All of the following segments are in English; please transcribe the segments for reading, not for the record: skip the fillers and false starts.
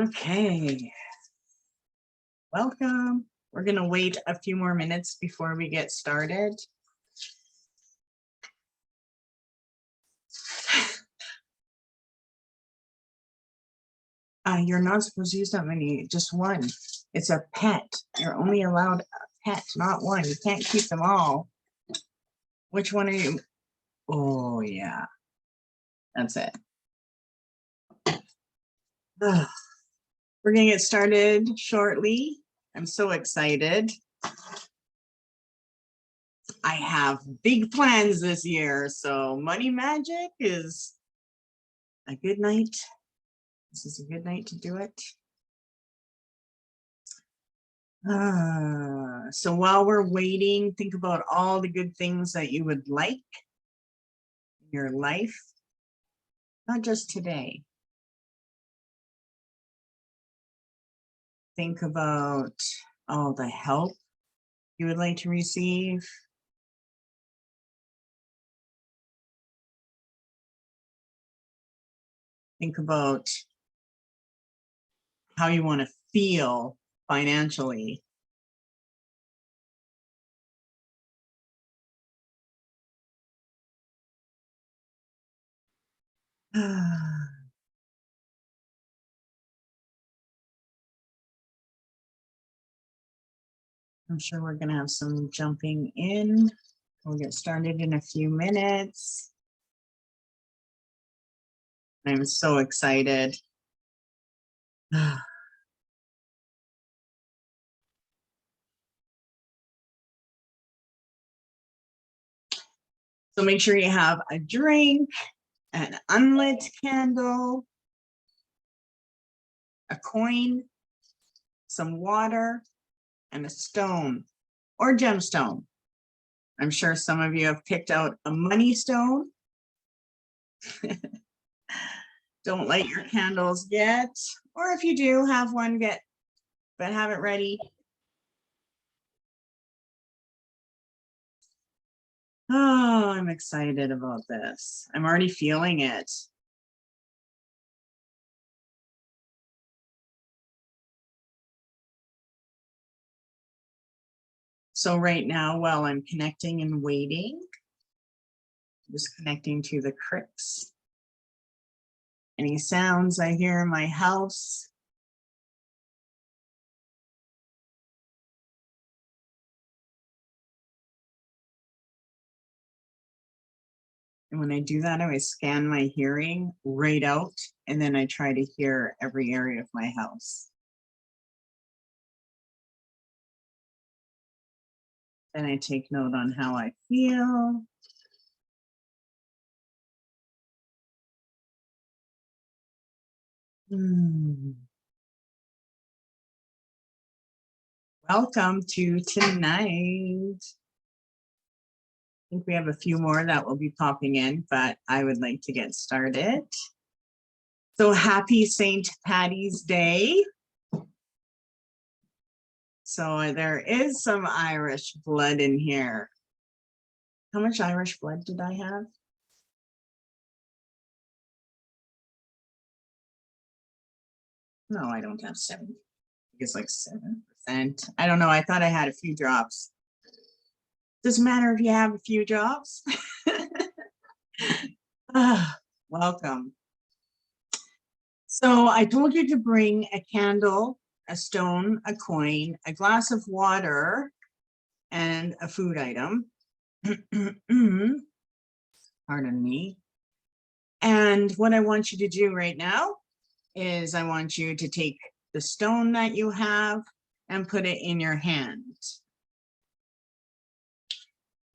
Okay, welcome. We're going to wait a few more minutes before we get started. You're not supposed to use that many, just one. It's a pet. You're only allowed a pet, not one. You can't keep them all. Which one are you? Oh, yeah. That's it. Ugh. We're going to get started shortly. I'm so excited. I have big plans this year, so money magic is a good night. This is a good night to do it. So while we're waiting, think about all the good things that you would like in your life, not just today. Think about all the help you would like to receive. Think about how you want to feel financially. I'm sure we're going to have some jumping in. We'll get started in a few minutes. I'm so excited. So make sure you have a drink, an unlit candle, a coin, some water, and a stone or gemstone. I'm sure some of you have picked out a money stone. Don't light your candles yet, or if you do have one, but have it ready. Oh, I'm excited about this. I'm already feeling it. So right now, while I'm connecting and waiting, just connecting to the cricks. Any sounds I hear in my house. And when I do that, I always scan my hearing right out, and then I try to hear every area of my house. Then I take note on how I feel. Welcome to tonight. I think we have a few more that will be popping in, but I would like to get started. So happy St. Patty's Day. So there is some Irish blood in here. How much Irish blood did I have? No, I don't have 7. I think it's like 7%. I don't know. I thought I had a few drops. Doesn't matter if you have a few drops. Welcome. So I told you to bring a candle, a stone, a coin, a glass of water, and a food item. Pardon me. And what I want you to do right now is I want you to take the stone that you have and put it in your hand.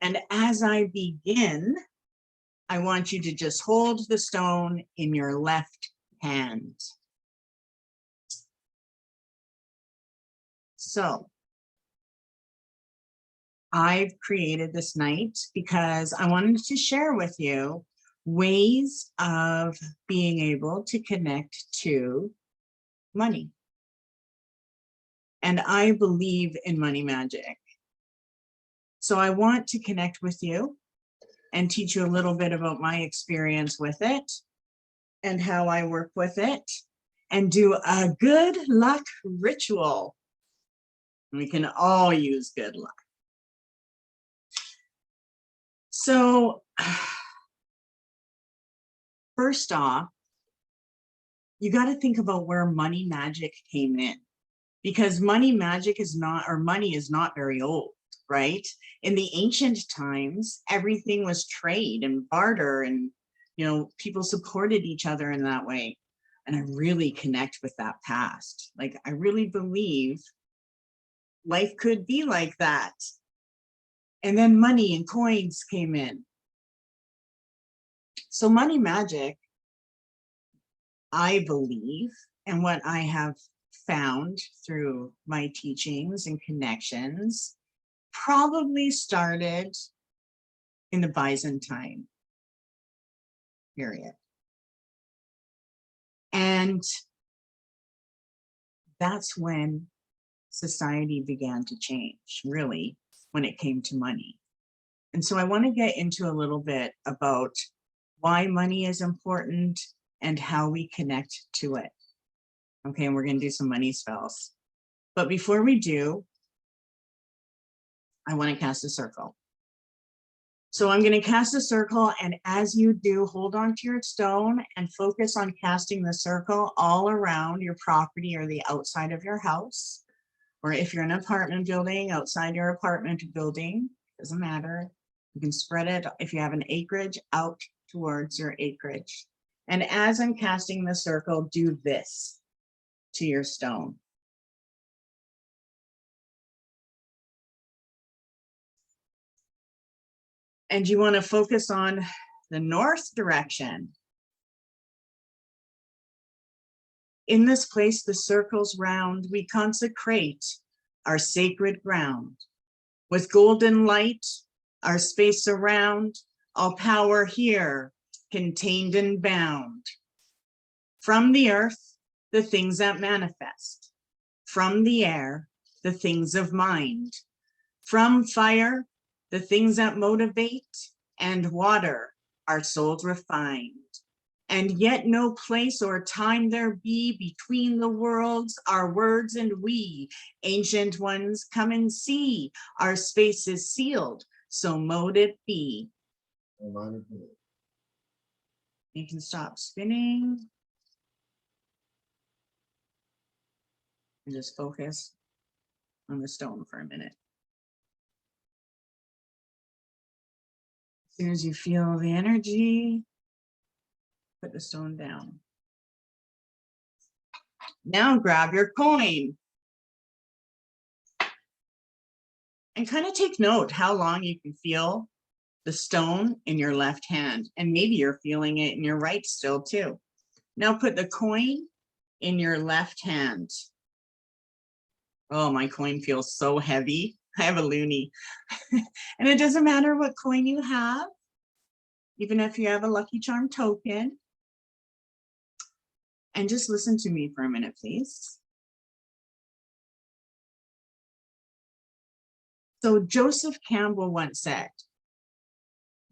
And as I begin, I want you to just hold the stone in your left hand. So I've created this night because I wanted to share with you ways of being able to connect to money. And I believe in money magic. So I want to connect with you and teach you a little bit about my experience with it and how I work with it. and do a good luck ritual. We can all use good luck. So first off, you got to think about where money magic came in, because money magic is not, or money is not very old, right? In the ancient times, everything was trade and barter, and people supported each other in that way. And I really connect with that past. Like, I really believe life could be like that. And then money and coins came in. So money magic, I believe, and what I have found through my teachings and connections, probably started in the Byzantine period. And that's when society began to change, really, when it came to money. And so I want to get into a little bit about why money is important and how we connect to it. Okay, and we're going to do some money spells. But before we do, I want to cast a circle. So I'm going to cast a circle, and as you do, hold on to your stone and focus on casting the circle all around your property or the outside of your house. Or if you're in an apartment building, outside your apartment building, doesn't matter. You can spread it, if you have an acreage, out towards your acreage. And as I'm casting the circle, do this to your stone. And you want to focus on the north direction. In this place, the circles round, we consecrate our sacred ground. With golden light, our space around, all power here, contained and bound. From the earth, the things that manifest. From the air, the things of mind. From fire, the things that motivate, and water, our souls refined. And yet no place or time there be between the worlds, our words and we. Ancient ones, come and see, our space is sealed, so mote it be. You can stop spinning. And just focus on the stone for a minute. As soon as you feel the energy, put the stone down. Now grab your coin. And kind of take note how long you can feel the stone in your left hand. And maybe you're feeling it in your right still too. Now put the coin in your left hand. Oh, my coin feels so heavy. I have a loonie. And it doesn't matter what coin you have, even if you have a Lucky Charm token. And just listen to me for a minute, please. So Joseph Campbell once said,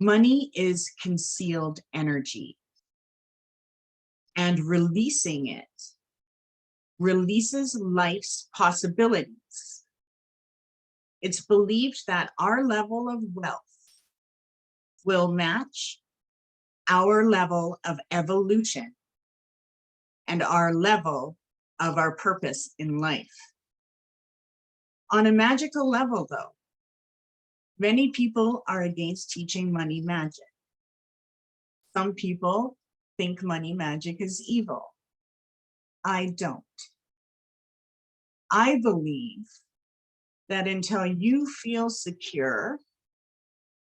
money is concealed energy, and releasing it releases life's possibilities. It's believed that our level of wealth will match our level of evolution and our level of our purpose in life. On a magical level, though, many people are against teaching money magic. Some people think money magic is evil. I don't. I believe that until you feel secure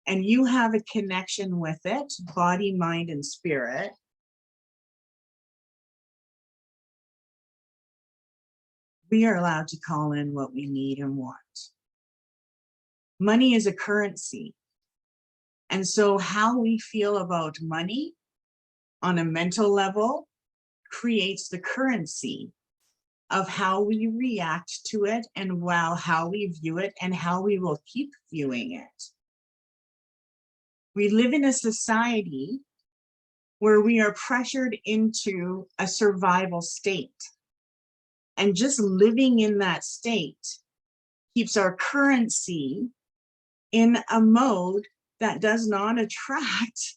and you have a connection with it, body, mind, and spirit, we are allowed to call in what we need and want. Money is a currency. And so how we feel about money on a mental level creates the currency of how we react to it and how we view it and how we will keep viewing it. We live in a society where we are pressured into a survival state. And just living in that state keeps our currency in a mode that does not attract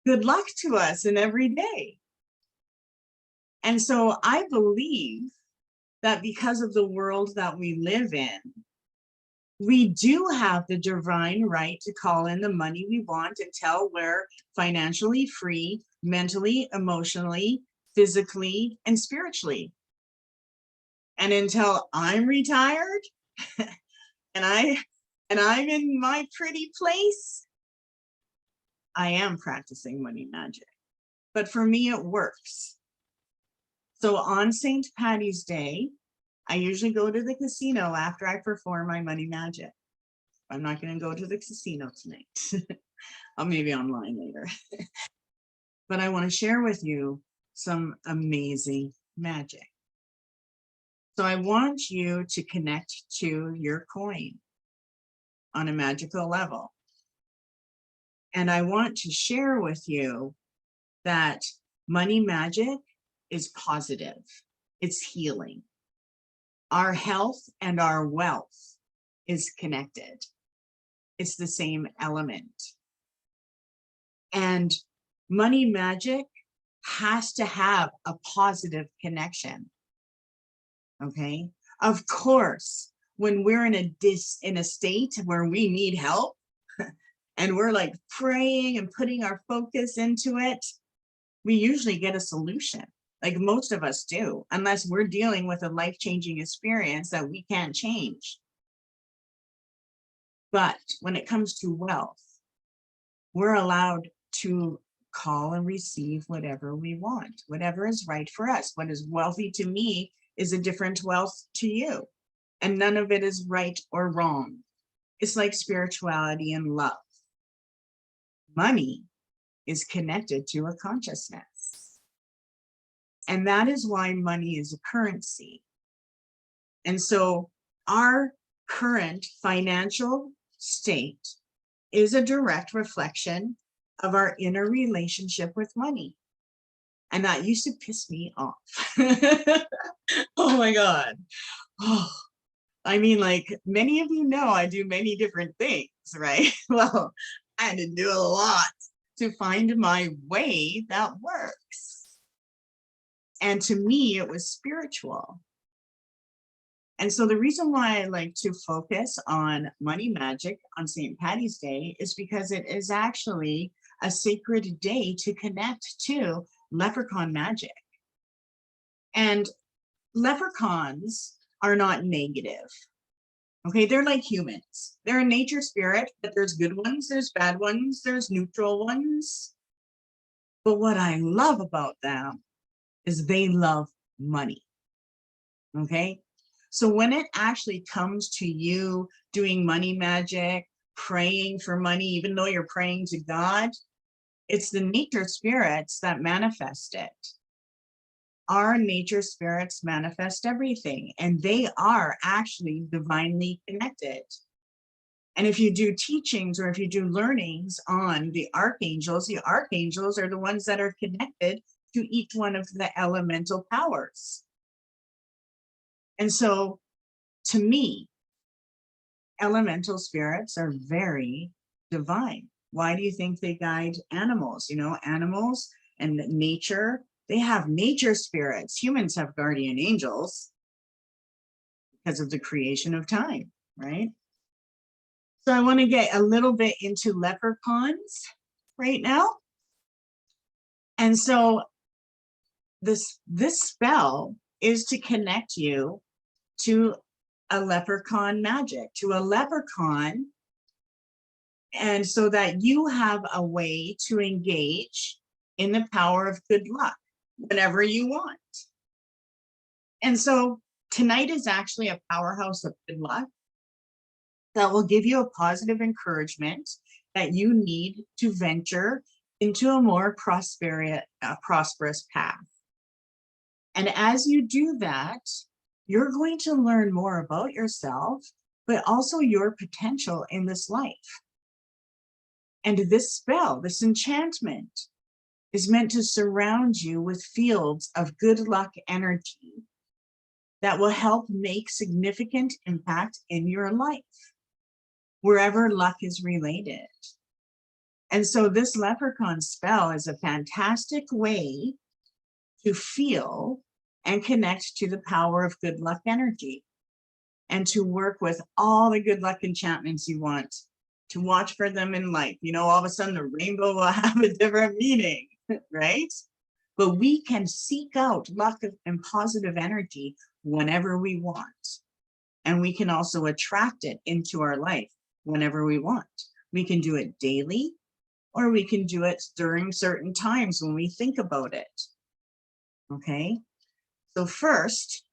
good luck to us in every day. And so I believe that because of the world that we live in, we do have the divine right to call in the money we want until we're financially free, mentally, emotionally, physically, and spiritually. And until I'm retired and I'm in my pretty place, I am practicing money magic. But for me, it works. So on St. Patty's Day, I usually go to the casino after I perform my money magic. I'm not going to go to the casino tonight. I'll maybe online later. But I want to share with you some amazing magic. So I want you to connect to your coin on a magical level. And I want to share with you that money magic is positive. It's healing. Our health and our wealth is connected. It's the same element. And money magic has to have a positive connection. Okay. Of course, when we're in a state where we need help and we're like praying and putting our focus into it, we usually get a solution. Like most of us do, unless we're dealing with a life-changing experience that we can't change. But when it comes to wealth, we're allowed to call and receive whatever we want, whatever is right for us. What is wealthy to me is a different wealth to you. And none of it is right or wrong. It's like spirituality and love. Money is connected to a consciousness. And that is why money is a currency. And so our current financial state is a direct reflection of our inner relationship with money. And that used to piss me off. Oh my God. Oh, I mean, like many of you know, I do many different things, right? Well, I had to do a lot to find my way that works. And to me, it was spiritual. And so the reason why I like to focus on money magic on St. Patty's Day is because it is actually a sacred day to connect to leprechaun magic. And leprechauns are not negative. Okay, they're like humans. They're a nature spirit, but there's good ones, there's bad ones, there's neutral ones. But what I love about them is they love money. Okay, so when it actually comes to you doing money magic, praying for money, even though you're praying to God, it's the nature spirits that manifest it. Our nature spirits manifest everything, and they are actually divinely connected. And if you do teachings or if you do learnings on the archangels are the ones that are connected to each one of the elemental powers. And so to me, elemental spirits are very divine. Why do you think they guide animals? You know, animals and nature, they have nature spirits. Humans have guardian angels because of the creation of time, right? So I want to get a little bit into leprechauns right now. And so this spell is to connect you to a leprechaun magic, to a leprechaun, and so that you have a way to engage in the power of good luck whenever you want. And so tonight is actually a powerhouse of good luck that will give you a positive encouragement that you need to venture into a more prosperous path. And as you do that, you're going to learn more about yourself, but also your potential in this life. And this spell, this enchantment, is meant to surround you with fields of good luck energy that will help make significant impact in your life, wherever luck is related. And so this Leprechaun spell is a fantastic way to feel and connect to the power of good luck energy and to work with all the good luck enchantments you want, to watch for them in life. You know, all of a sudden the rainbow will have a different meaning, right? But we can seek out luck and positive energy whenever we want. And we can also attract it into our life whenever we want. We can do it daily, or we can do it during certain times when we think about it. Okay, so first,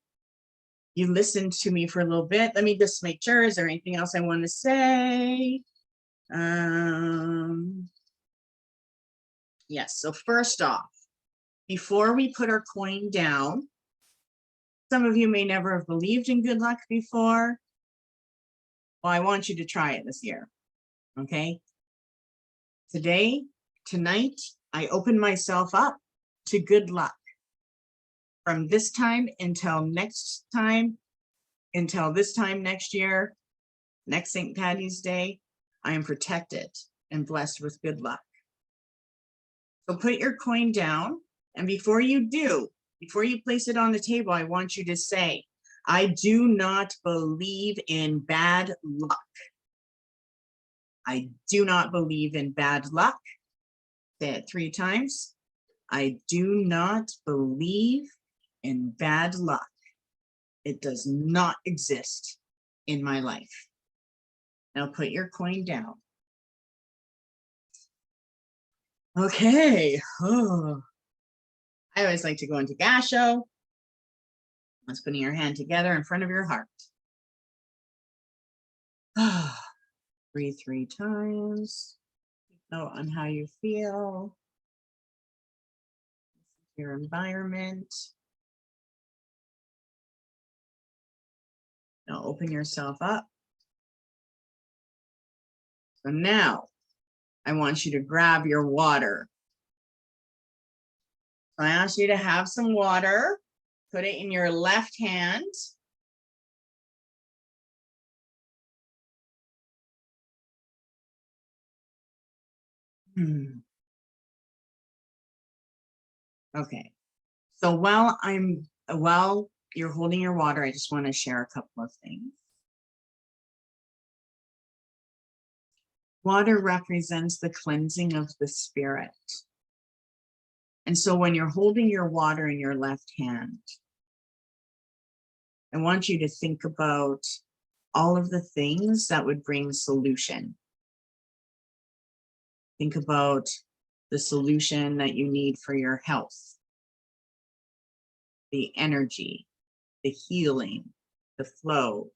you listened to me for a little bit. Let me just make sure, is there anything else I want to say? Yes, so first off, before we put our coin down, some of you may never have believed in good luck before. Well, I want you to try it this year, okay? Tonight, I open myself up to good luck. From this time until this time next year, next St. Patty's Day, I am protected and blessed with good luck. So put your coin down, and before you place it on the table, I want you to say, I do not believe in bad luck. I do not believe in bad luck. Say it 3 times. I do not believe in bad luck. It does not exist in my life. Now put your coin down. Okay. Oh. I always like to go into Gasho. That's putting your hand together in front of your heart. Breathe 3 times. Note on how you feel. Your environment. Now open yourself up. So now I want you to grab your water. So I ask you to have some water. Put it in your left hand. Okay. So while you're holding your water, I just want to share a couple of things. Water represents the cleansing of the spirit. And so when you're holding your water in your left hand, I want you to think about all of the things that would bring solution. Think about the solution that you need for your health, the energy, the healing, the flow.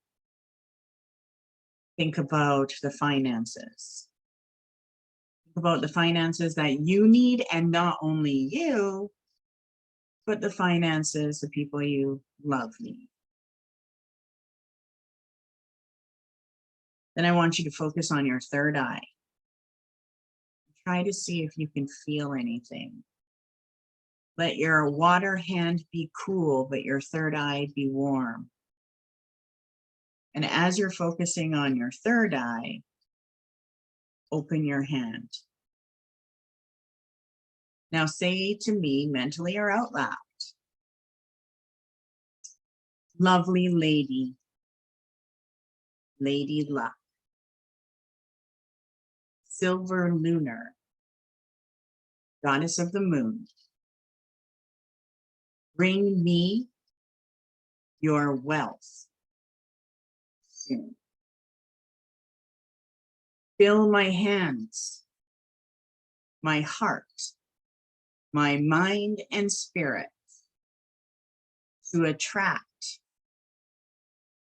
Think about the finances. Think about the finances that you need, and not only you, but the finances the people you love need. Then I want you to focus on your third eye. Try to see if you can feel anything. Let your water hand be cool, but your third eye be warm. And as you're focusing on your third eye, open your hand. Now say to me, mentally or out loud, lovely lady, lady luck, silver lunar, goddess of the moon, bring me your wealth soon. Fill my hands, my heart, my mind and spirit to attract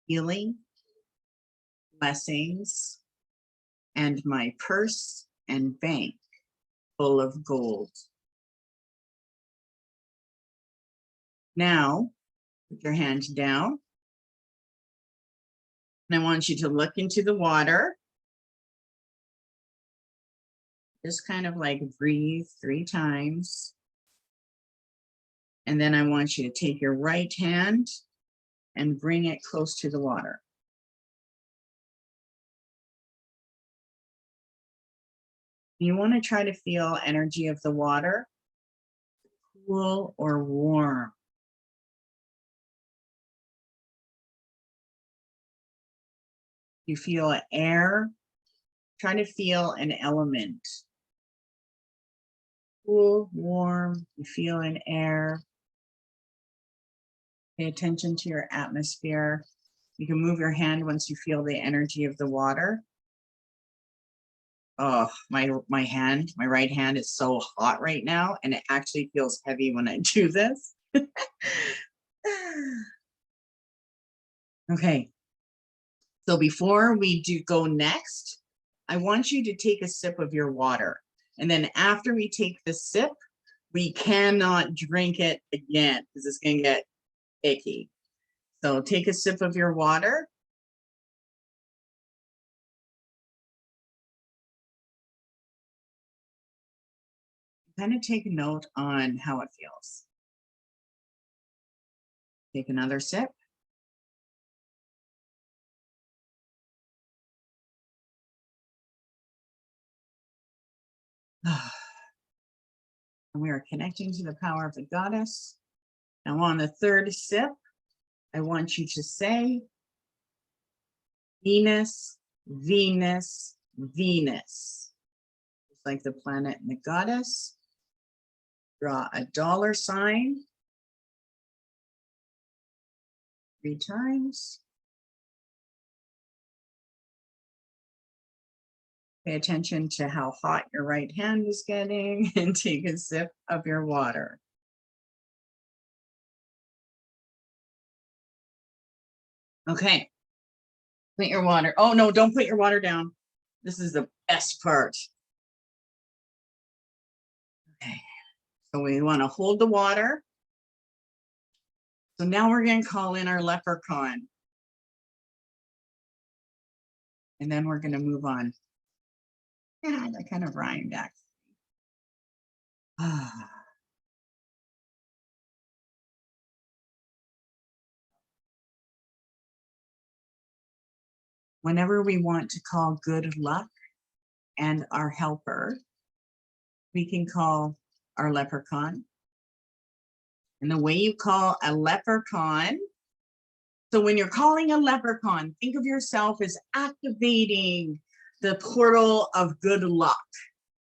healing, blessings, and my purse and bank full of gold. Now, put your hand down. And I want you to look into the water. Just kind of like breathe 3 times. And then I want you to take your right hand and bring it close to the water. You want to try to feel energy of the water, cool or warm. You feel air, try to feel an element. Cool, warm, you feel an air. Pay attention to your atmosphere. You can move your hand once you feel the energy of the water. Oh, my right hand is so hot right now, and it actually feels heavy when I do this. Okay. So before we go next, I want you to take a sip of your water. And then after we take the sip, we cannot drink it again because it's going to get icky. So take a sip of your water. Kind of take a note on how it feels. Take another sip. And we are connecting to the power of the goddess. Now on the third sip, I want you to say, Venus, Venus, Venus. It's like the planet and the goddess. Draw a $sign 3 times. Pay attention to how hot your right hand is getting and take a sip of your water. Okay. Put your water. Oh, no, don't put your water down. This is the best part. Okay. So we want to hold the water. So now we're going to call in our leprechaun. And then we're going to move on. Yeah, that kind of rhymed actually. Whenever we want to call good luck and our helper, we can call our leprechaun. And the way you call a leprechaun, so when you're calling a leprechaun, think of yourself as activating the portal of good luck,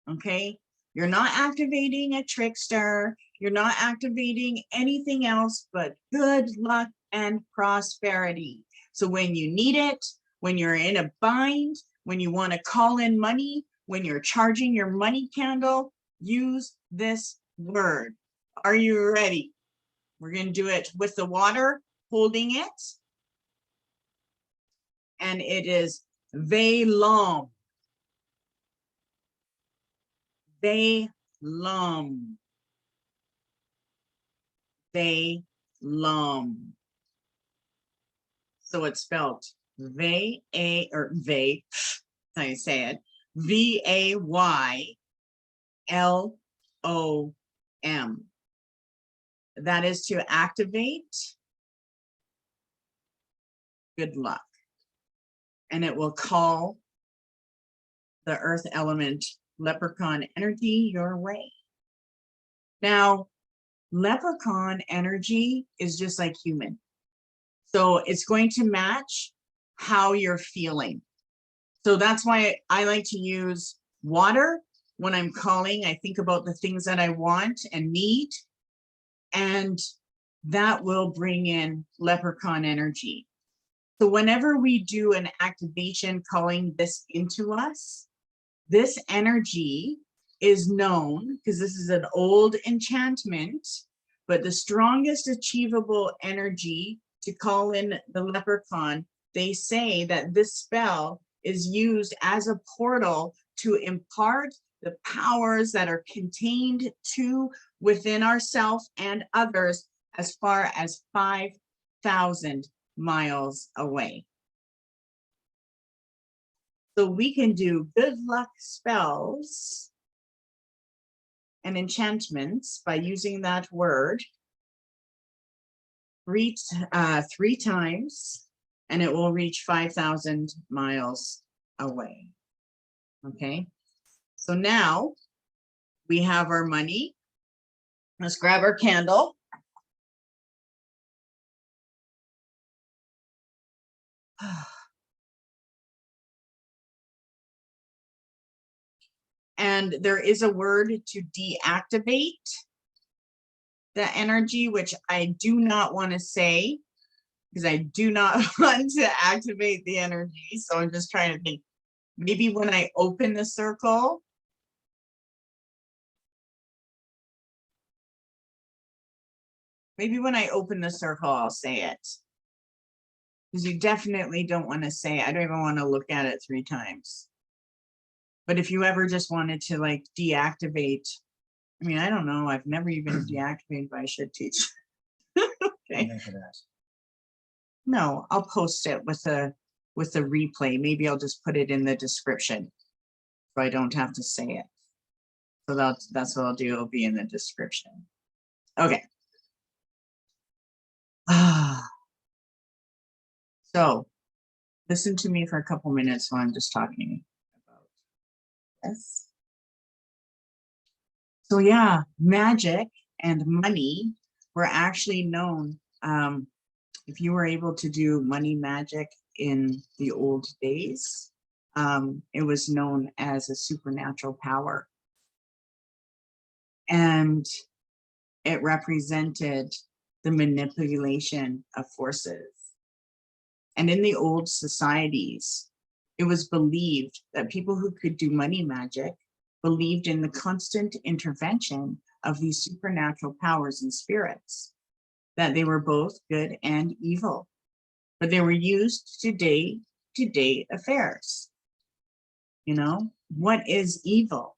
okay? You're not activating a trickster. You're not activating anything else but good luck and prosperity. So when you need it, when you're in a bind, when you want to call in money, when you're charging your money candle, use this word. Are you ready? We're going to do it with the water, holding it. And it is Vay-lom. Vay-lom. Vay-lom. So it's spelled Vay, or Vay, how you say it, Vaylom. That is to activate good luck. And it will call the earth element leprechaun energy your way. Now, leprechaun energy is just like human. So it's going to match how you're feeling. So that's why I like to use water when I'm calling. I think about the things that I want and need, and that will bring in leprechaun energy. So whenever we do an activation calling this into us, this energy is known, because this is an old enchantment, but the strongest achievable energy to call in the leprechaun, they say that this spell is used as a portal to impart the powers that are contained to within ourselves and others as far as 5,000 miles away. So we can do good luck spells and enchantments by using that word three times, and it will reach 5,000 miles away. Okay, so now we have our money. Let's grab our candle. And there is a word to deactivate the energy, which I do not want to say because I do not want to activate the energy. So I'm just trying to think, maybe when I open the circle, I'll say it. Because you definitely don't want to say, I don't even want to look at it 3 times. But if you ever just wanted to like deactivate, I mean, I don't know. I've never even deactivated, but I should teach. Okay. No, I'll post it with the replay. Maybe I'll just put it in the description so I don't have to say it. So that's what I'll do. It'll be in the description. Okay. So listen to me for a couple minutes while I'm just talking about this. So yeah, magic and money were actually known. If you were able to do money magic in the old days, it was known as a supernatural power. And it represented the manipulation of forces. And in the old societies, it was believed that people who could do money magic believed in the constant intervention of these supernatural powers and spirits, that they were both good and evil, but they were used to day-to-day affairs. You know, what is evil?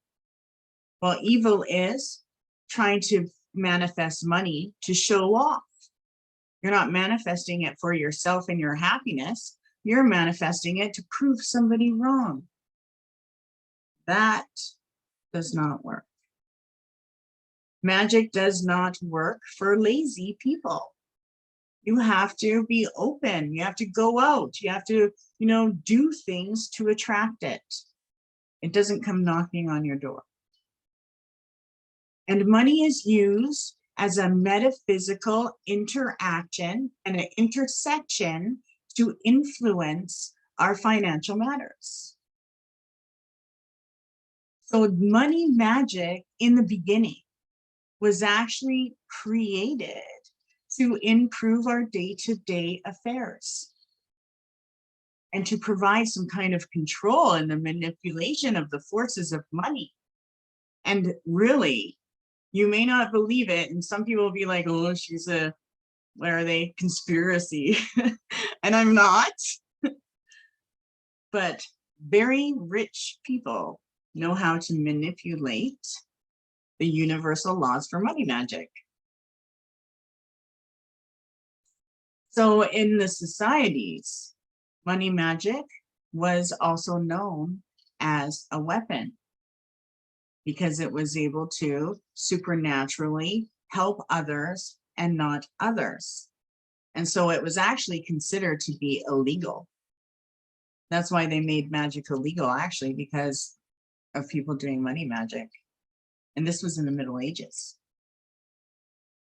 Well, evil is trying to manifest money to show off. You're not manifesting it for yourself and your happiness. You're manifesting it to prove somebody wrong. That does not work. Magic does not work for lazy people. You have to be open. You have to go out. You have to, you know, do things to attract it. It doesn't come knocking on your door. And money is used as a metaphysical interaction and an intersection to influence our financial matters. So money magic in the beginning was actually created to improve our day-to-day affairs and to provide some kind of control in the manipulation of the forces of money. And really, you may not believe it, and some people will be like, oh, she's a, what are they, conspiracy? And I'm not. But very rich people know how to manipulate the universal laws for money magic. So in the societies, money magic was also known as a weapon because it was able to supernaturally help others and not others. And so it was actually considered to be illegal. That's why they made magic illegal, actually, because of people doing money magic. And this was in the Middle Ages.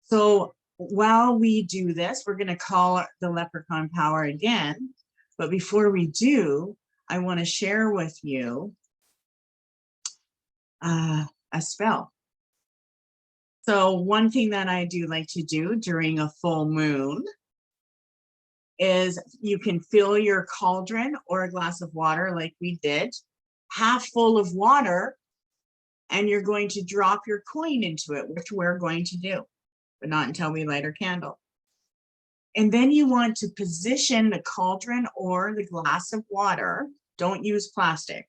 So while we do this, we're going to call the leprechaun power again. But before we do, I want to share with you a spell. So one thing that I do like to do during a full moon is you can fill your cauldron or a glass of water like we did, half full of water, and you're going to drop your coin into it, which we're going to do, but not until we light our candle. And then you want to position the cauldron or the glass of water, don't use plastic,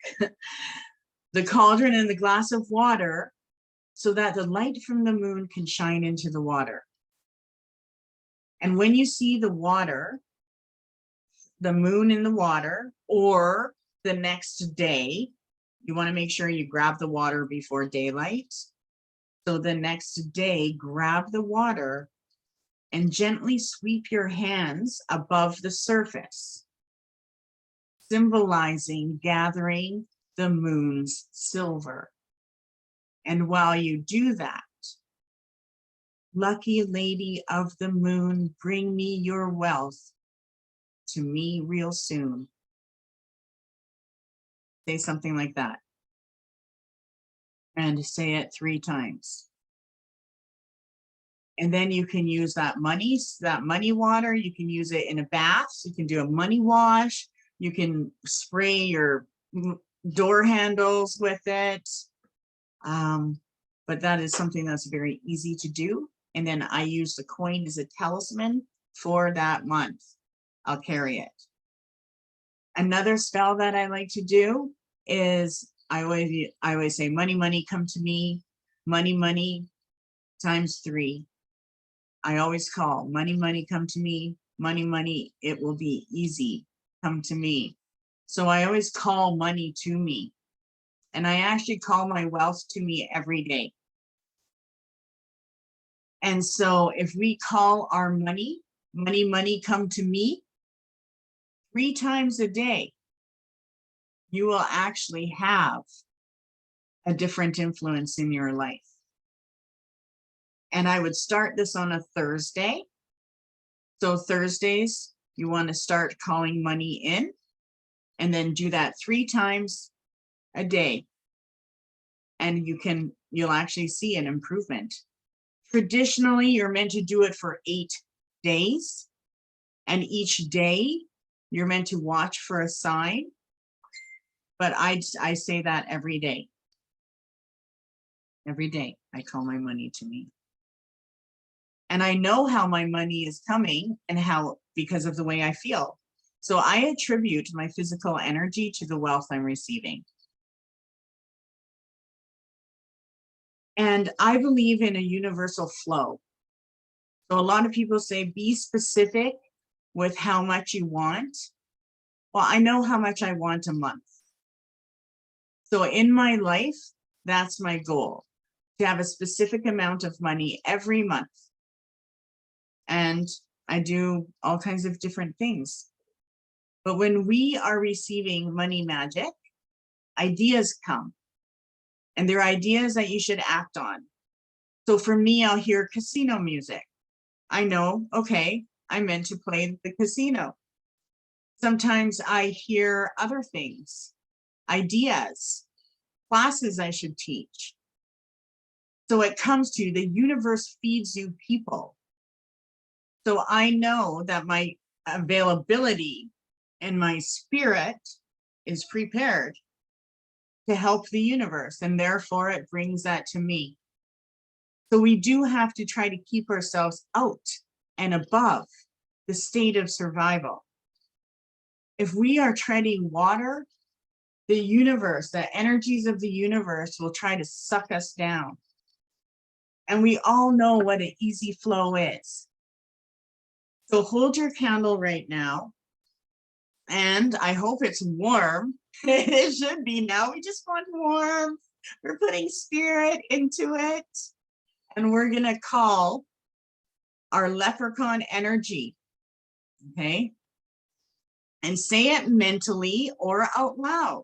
the cauldron and the glass of water so that the light from the moon can shine into the water. And when you see the water, the moon in the water, or the next day, you want to make sure you grab the water before daylight. So the next day, grab the water and gently sweep your hands above the surface, symbolizing gathering the moon's silver. And while you do that, lucky lady of the moon, bring me your wealth to me real soon. Say something like that. And say it 3 times. And then you can use that money water. You can use it in a bath. You can do a money wash. You can spray your door handles with it. But that is something that's very easy to do. And then I use the coin as a talisman for that month. I'll carry it. Another spell that I like to do is I always say, money, money, come to me. Money, money, times 3. I always call, money, money, come to me. Money, money, it will be easy. Come to me. So I always call money to me. And I actually call my wealth to me every day. And so if we call our money, money, money, come to me 3 times a day, you will actually have a different influence in your life. And I would start this on a Thursday. So Thursdays, you want to start calling money in and then do that 3 times a day. And you'll actually see an improvement. Traditionally, you're meant to do it for 8 days. And each day you're meant to watch for a sign. But I say that every day. Every day I call my money to me. And I know how my money is coming and because of the way I feel. So I attribute my physical energy to the wealth I'm receiving. And I believe in a universal flow. So a lot of people say, be specific with how much you want. Well, I know how much I want a month. So in my life, that's my goal, to have a specific amount of money every month. And I do all kinds of different things. But when we are receiving money magic, ideas come. And they're ideas that you should act on. So for me, I'll hear casino music. I know, okay, I'm meant to play the casino. Sometimes I hear other things, ideas, classes I should teach. So it comes to the universe feeds you people. So I know that my availability and my spirit is prepared to help the universe, and therefore it brings that to me. So we do have to try to keep ourselves out and above the state of survival. If we are treading water, the universe, the energies of the universe will try to suck us down. And we all know what an easy flow is. So hold your candle right now. And I hope it's warm. It should be now. We just want warmth. We're putting spirit into it. And we're going to call our leprechaun energy. Okay. And say it mentally or out loud.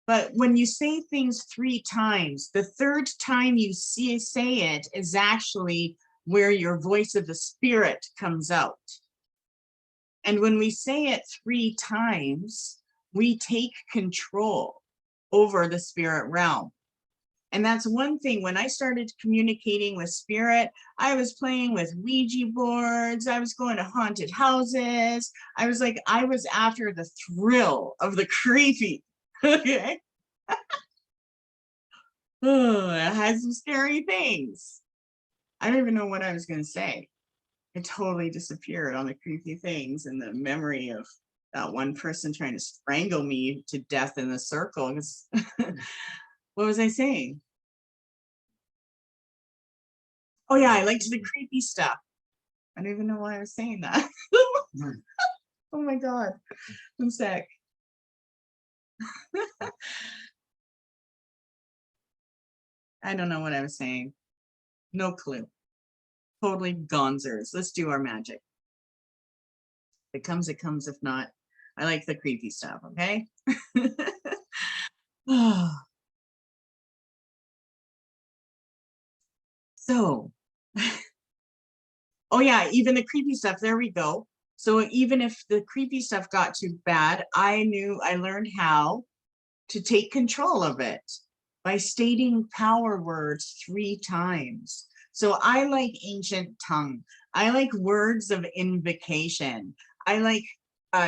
But when you say things 3 times, the 3rd time you say it is actually where your voice of the spirit comes out. And when we say it 3 times, we take control over the spirit realm. And that's one thing. When I started communicating with spirit, I was playing with Ouija boards. I was going to haunted houses. I was after the thrill of the creepy. Okay. Oh, it has some scary things. I don't even know what I was going to say. It totally disappeared on the creepy things and the memory of that one person trying to strangle me to death in the circle. What was I saying? Oh yeah, I liked the creepy stuff. I don't even know why I was saying that. Oh my God, I'm sick. I don't know what I was saying. No clue. Totally gonzers. Let's do our magic. If it comes, it comes. If not, I like the creepy stuff, okay? So, oh yeah, even the creepy stuff, there we go. So even if the creepy stuff got too bad, I learned how to take control of it by stating power words 3 times. So I like ancient tongue. I like words of invocation. I like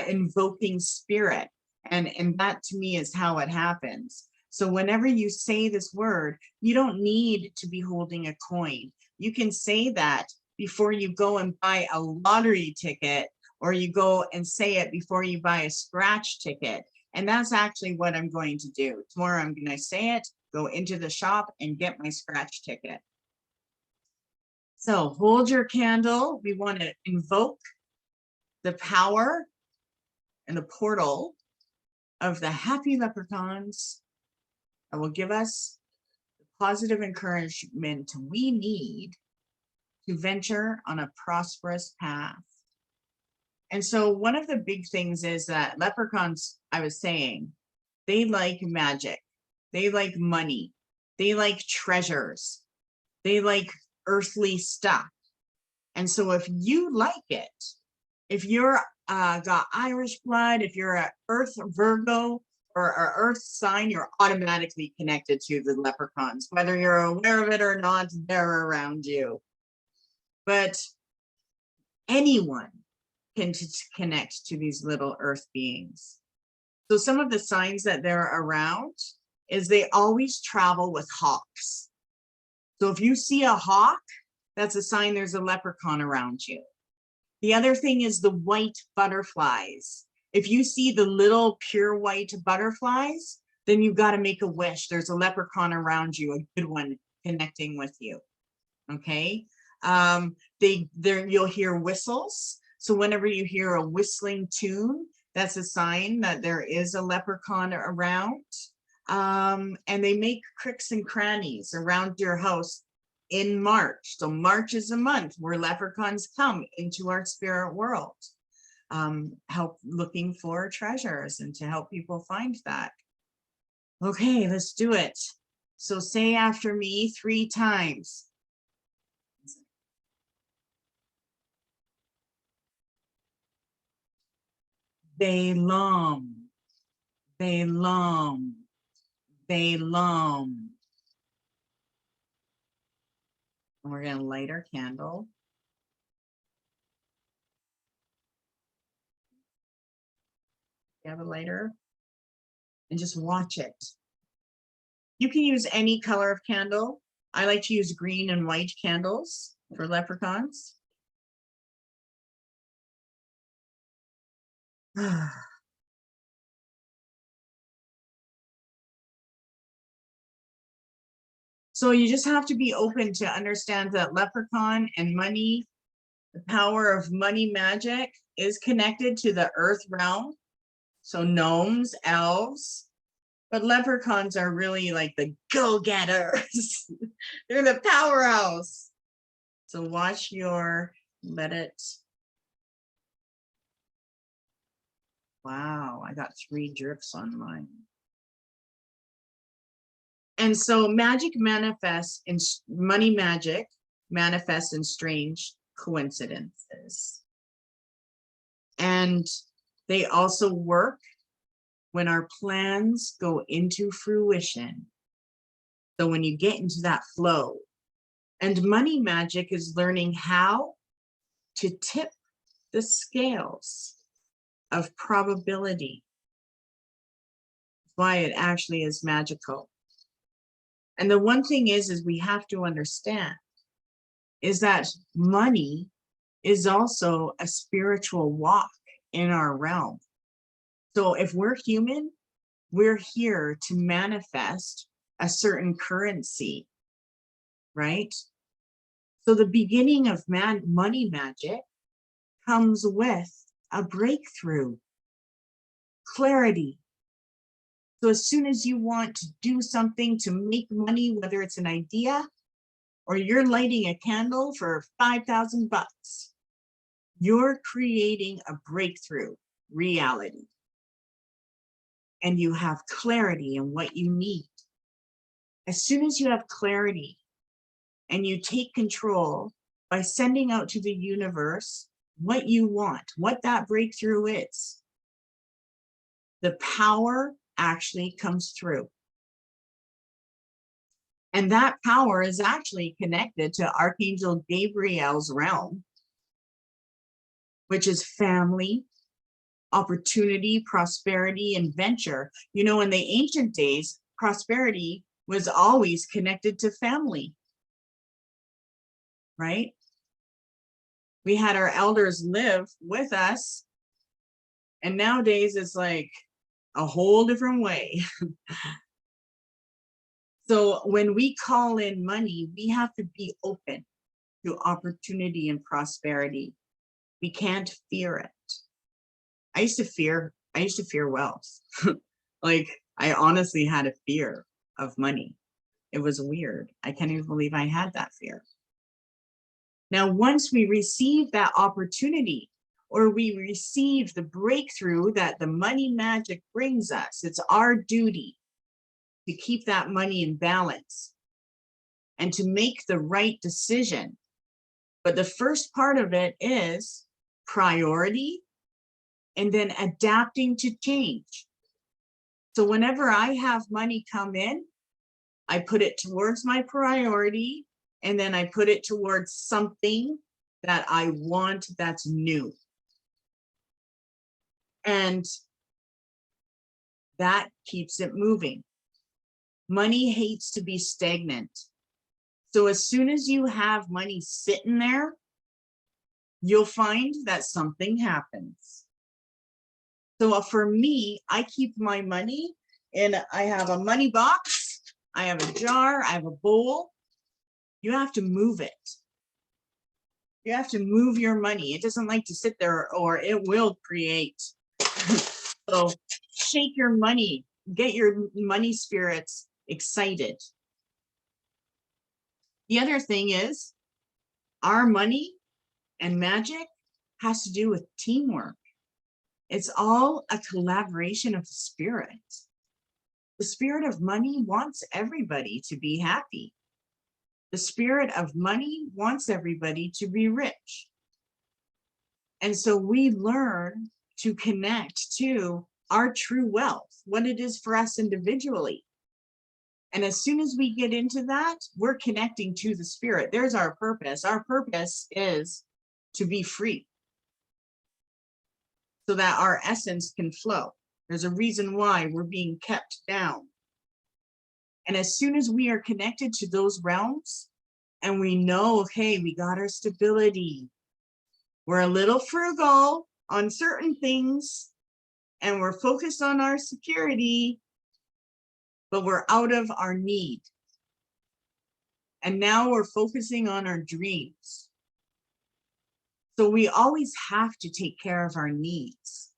invoking spirit. And that to me is how it happens. So whenever you say this word, you don't need to be holding a coin. You can say that before you go and buy a lottery ticket, or you go and say it before you buy a scratch ticket. And that's actually what I'm going to do. Tomorrow I'm going to say it, go into the shop and get my scratch ticket. So hold your candle. We want to invoke the power and the portal of the happy leprechauns that will give us the positive encouragement we need to venture on a prosperous path. And so one of the big things is that leprechauns, I was saying, they like magic. They like money. They like treasures. They like earthly stuff. And so if you like it, if you're got Irish blood, if you're an Earth Virgo or an Earth sign, you're automatically connected to the leprechauns. Whether you're aware of it or not, they're around you. But anyone can connect to these little earth beings. So some of the signs that they're around is they always travel with hawks. So if you see a hawk, that's a sign there's a leprechaun around you. The other thing is the white butterflies. If you see the little pure white butterflies, then you've got to make a wish. There's a leprechaun around you, a good one connecting with you. Okay. You'll hear whistles. So whenever you hear a whistling tune, that's a sign that there is a leprechaun around. And they make cricks and crannies around your house in March. So March is a month where leprechauns come into our spirit world, help looking for treasures and to help people find that. Okay, let's do it. So say after me 3 times. Vay-lom, Vay-lom, Vay-lom. And we're going to light our candle. You have a lighter? And just watch it. You can use any color of candle. I like to use green and white candles for leprechauns. So you just have to be open to understand that leprechaun and money, the power of money magic is connected to the earth realm. So gnomes, elves, but leprechauns are really like the go-getters. They're the powerhouse. So watch let it. Wow, I got 3 drips on mine. And so magic manifests in money magic manifests in strange coincidences. And they also work when our plans go into fruition. So when you get into that flow, and money magic is learning how to tip the scales of probability. That's why it actually is magical. And the one thing is we have to understand is that money is also a spiritual walk in our realm. So if we're human, we're here to manifest a certain currency, right? So the beginning of money magic comes with a breakthrough, clarity, So as soon as you want to do something to make money, whether it's an idea or you're lighting a candle for 5,000 bucks, you're creating a breakthrough reality. And you have clarity in what you need. As soon as you have clarity and you take control by sending out to the universe what you want, what that breakthrough is, the power actually comes through. And that power is actually connected to Archangel Gabriel's realm, which is family, opportunity, prosperity, and venture. You know, in the ancient days, prosperity was always connected to family, right? We had our elders live with us, and nowadays it's like a whole different way. So when we call in money, we have to be open to opportunity and prosperity. We can't fear it. I used to fear wealth. Like, I honestly had a fear of money. It was weird. I can't even believe I had that fear. Now, once we receive that opportunity, or we receive the breakthrough that the money magic brings us, it's our duty to keep that money in balance and to make the right decision. But the first part of it is priority and then adapting to change. So whenever I have money come in, I put it towards my priority, and then I put it towards something that I want that's new. And that keeps it moving. Money hates to be stagnant. So as soon as you have money sitting there, you'll find that something happens. So for me, I keep my money in, I have a money box, I have a jar, I have a bowl. You have to move it. You have to move your money. It doesn't like to sit there, or it will create. So shake your money, get your money spirits excited. The other thing is, our money and magic has to do with teamwork. It's all a collaboration of the spirit. The spirit of money wants everybody to be happy. The spirit of money wants everybody to be rich. And so we learn to connect to our true wealth, what it is for us individually. And as soon as we get into that, we're connecting to the spirit. There's our purpose. Our purpose is to be free so that our essence can flow. There's a reason why we're being kept down. And as soon as we are connected to those realms and we know, hey, we got our stability, we're a little frugal on certain things, and we're focused on our security, but we're out of our need. And now we're focusing on our dreams. So we always have to take care of our needs.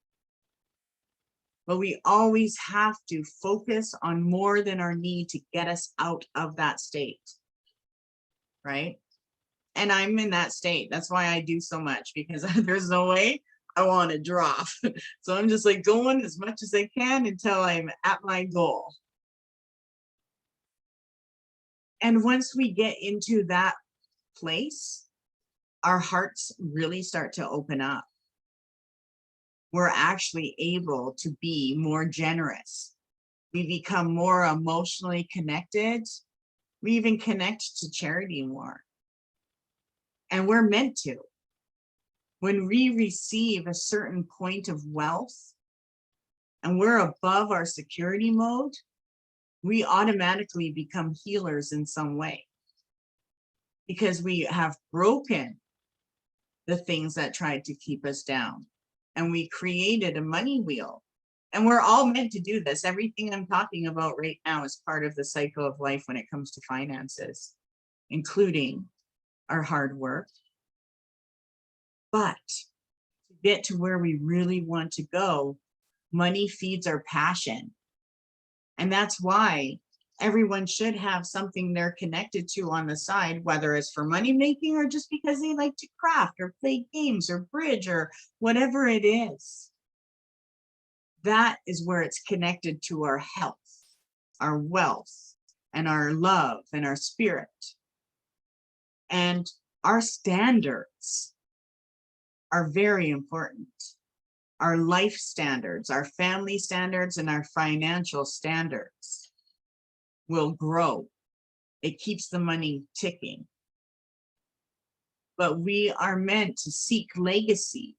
But we always have to focus on more than our need to get us out of that state, right? And I'm in that state. That's why I do so much, because there's no way I want to drop. So I'm just like going as much as I can until I'm at my goal. And once we get into that place, our hearts really start to open up. We're actually able to be more generous. We become more emotionally connected. We even connect to charity more. And we're meant to. When we receive a certain point of wealth and we're above our security mode, we automatically become healers in some way, because we have broken the things that tried to keep us down. And we created a money wheel. And we're all meant to do this. Everything I'm talking about right now is part of the cycle of life when it comes to finances, including our hard work. But to get to where we really want to go, money feeds our passion. And that's why everyone should have something they're connected to on the side, whether it's for money making or just because they like to craft or play games or bridge or whatever it is. That is where it's connected to our health, our wealth, and our love and our spirit. And our standards are very important. Our life standards, our family standards, and our financial standards will grow. It keeps the money ticking. But we are meant to seek legacy.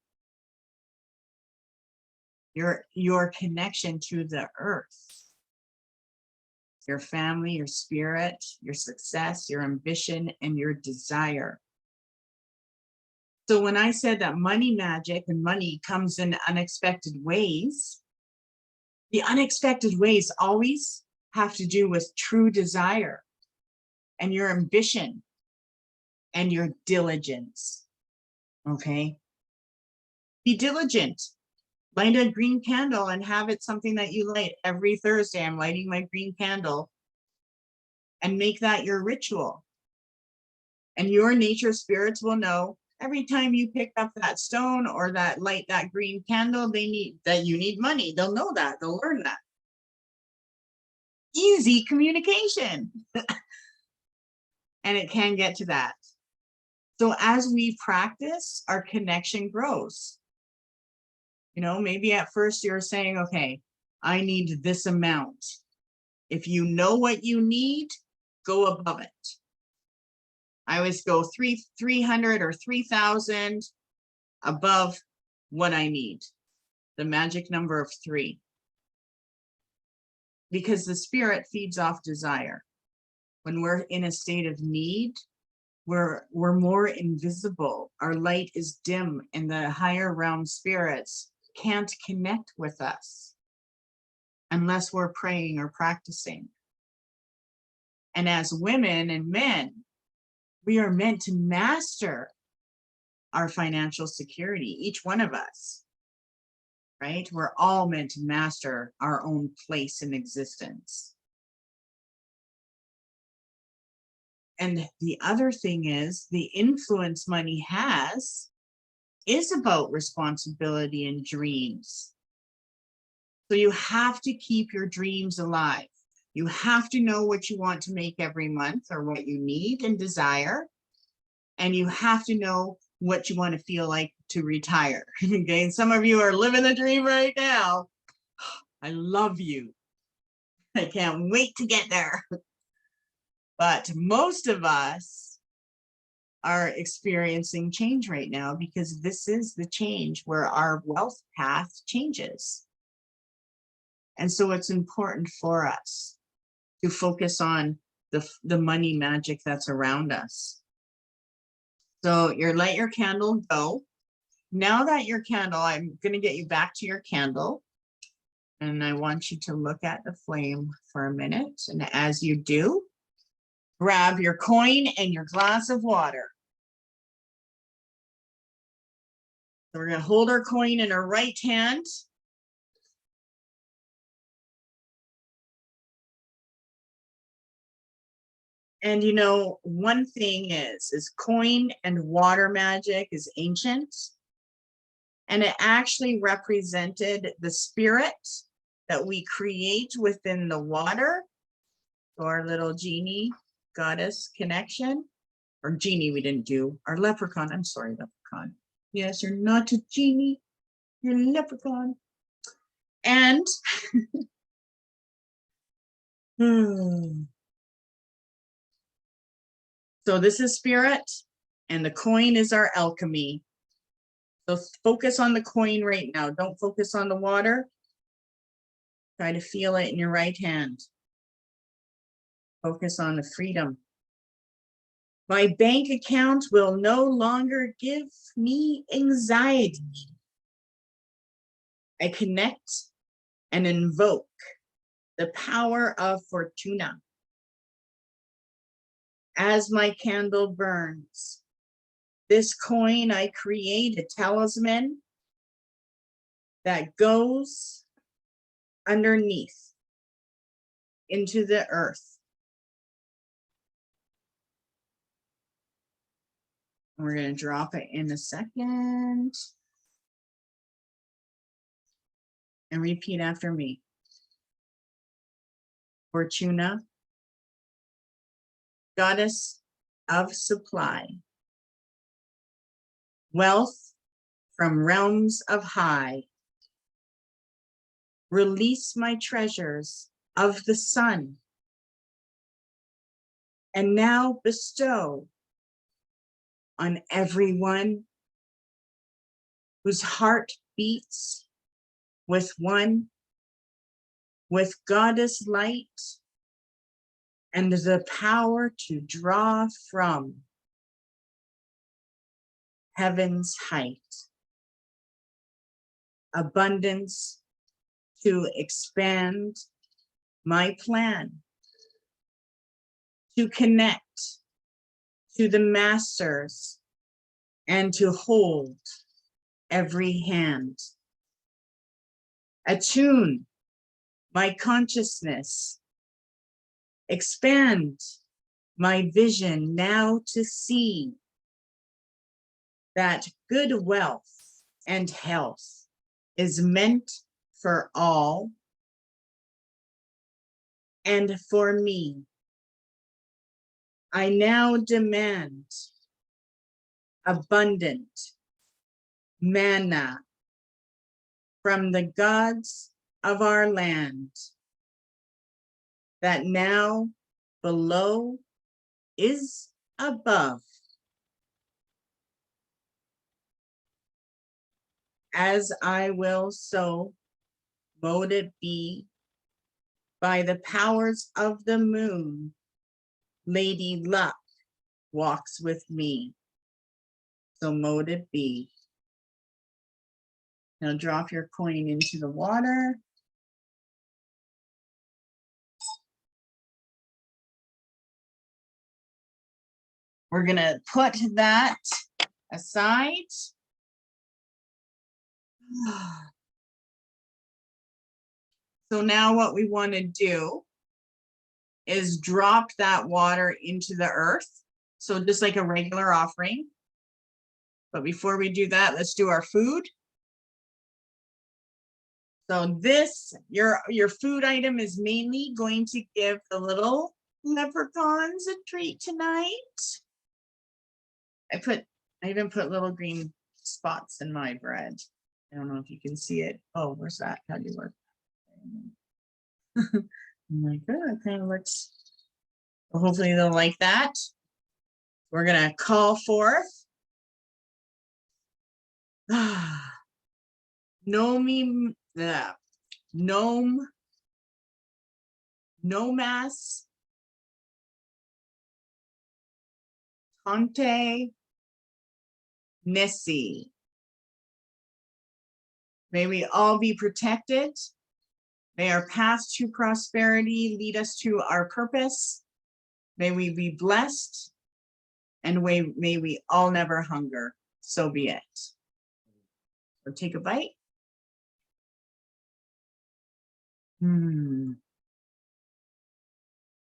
Your connection to the earth, your family, your spirit, your success, your ambition, and your desire. So when I said that money magic and money comes in unexpected ways, the unexpected ways always have to do with true desire and your ambition and your diligence. Okay? Be diligent. Light a green candle and have it something that you light every Thursday. I'm lighting my green candle, and make that your ritual. And your nature spirits will know every time you pick up that stone or that light that green candle, you need money. They'll know that. They'll learn that. Easy communication. And it can get to that. So as we practice, our connection grows. You know, maybe at first you're saying, okay, I need this amount. If you know what you need, go above it. I always go 300 or 3,000 above what I need. The magic number of 3. Because the spirit feeds off desire. When we're in a state of need, we're more invisible. Our light is dim, and the higher realm spirits can't connect with us unless we're praying or practicing. And as women and men, we are meant to master our financial security, each one of us, right? We're all meant to master our own place in existence. And the other thing is, the influence money has is about responsibility and dreams. So you have to keep your dreams alive. You have to know what you want to make every month or what you need and desire. And you have to know what you want to feel like to retire. Okay, and some of you are living the dream right now. I love you. I can't wait to get there. But most of us are experiencing change right now, because this is the change where our wealth path changes. And so it's important for us to focus on the money magic that's around us. So let your candle go. Now that your candle, I'm going to get you back to your candle. And I want you to look at the flame for a minute. And as you do, grab your coin and your glass of water. So we're going to hold our coin in our right hand. And you know, one thing is coin and water magic is ancient. And it actually represented the spirit that we create within the water. So our little genie goddess connection, or genie we didn't do, our leprechaun, I'm sorry, leprechaun. Yes, you're not a genie, you're a leprechaun. And so this is spirit, and the coin is our alchemy. So focus on the coin right now. Don't focus on the water. Try to feel it in your right hand. Focus on the freedom. My bank account will no longer give me anxiety. I connect and invoke the power of Fortuna. As my candle burns, this coin I create a talisman that goes underneath into the earth. We're going to drop it in a second. And repeat after me. Fortuna, goddess of supply, wealth from realms of high, release my treasures of the sun, and now bestow on everyone whose heart beats with one, with goddess light and the power to draw from heaven's height, abundance to expand my plan, to connect to the masters and to hold every hand, attune my consciousness, expand my vision now to see that good wealth and health is meant for all and for me. I now demand abundant manna from the gods of our land, that now below is above. As I will, so mote it be. By the powers of the moon, Lady Luck walks with me. So mote it be. Now drop your coin into the water. We're gonna put that aside. So now what we want to do is drop that water into the earth. So just like a regular offering. But before we do that, let's do our food. So this, your food item is mainly going to give the little leprechauns a treat tonight. I even put little green spots in my bread. I don't know if you can see it. Oh, where's that? How do you work? I'm like, oh, it kind of looks, well, hopefully they'll like that. We're gonna call forth Nomi, Gnome, Nomas, Tante, Nessie. May we all be protected. May our path to prosperity lead us to our purpose. May we be blessed, and may we all never hunger. So be it. Or take a bite. And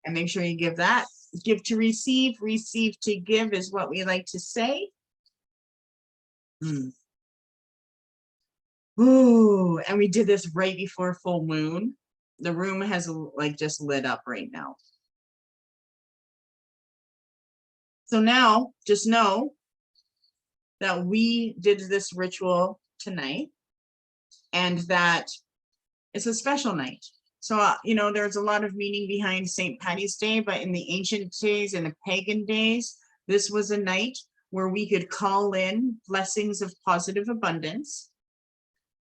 make sure you give that. Give to receive, receive to give is what we like to say. Ooh, and we did this right before full moon. The room has like just lit up right now. So now just know that we did this ritual tonight and that it's a special night. So, you know, there's a lot of meaning behind St. Patty's Day, but in the ancient days and the pagan days, this was a night where we could call in blessings of positive abundance,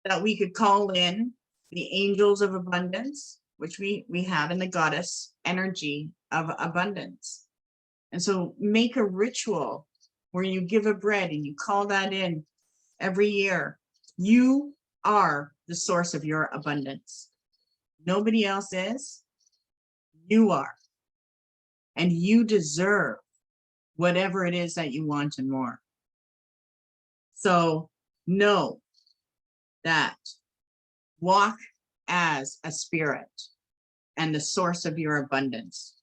that we could call in the angels of abundance, which we have in the goddess energy of abundance. And so make a ritual where you give a bread and you call that in every year. You are the source of your abundance. Nobody else is. You are. And you deserve whatever it is that you want and more. So know that. Walk as a spirit. and the source of your abundance.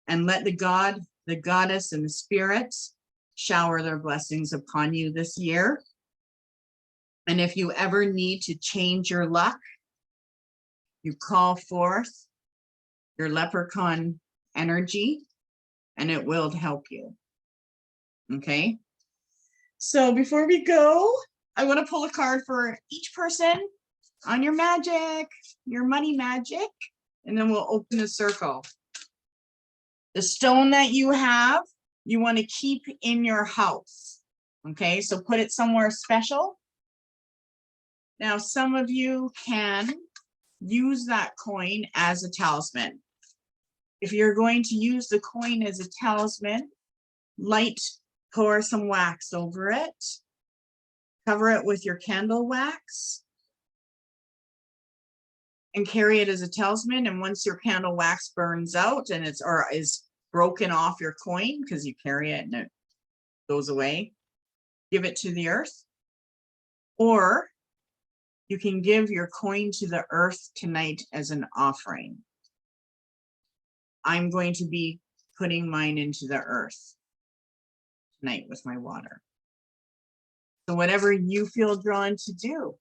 And let the God, the goddess, and the spirits shower their blessings upon you this year. And if you ever need to change your luck, you call forth your leprechaun energy and it will help you. Okay. So before we go, I want to pull a card for each person on your magic, your money magic, and then we'll open a circle. The stone that you have, you want to keep in your house. Okay, so put it somewhere special. Now, some of you can use that coin as a talisman. If you're going to use the coin as a talisman, pour some wax over it, cover it with your candle wax, and carry it as a talisman. And once your candle wax burns out and is broken off your coin, because you carry it and it goes away, give it to the earth. Or you can give your coin to the earth tonight as an offering. I'm going to be putting mine into the earth tonight with my water. So whatever you feel drawn to do,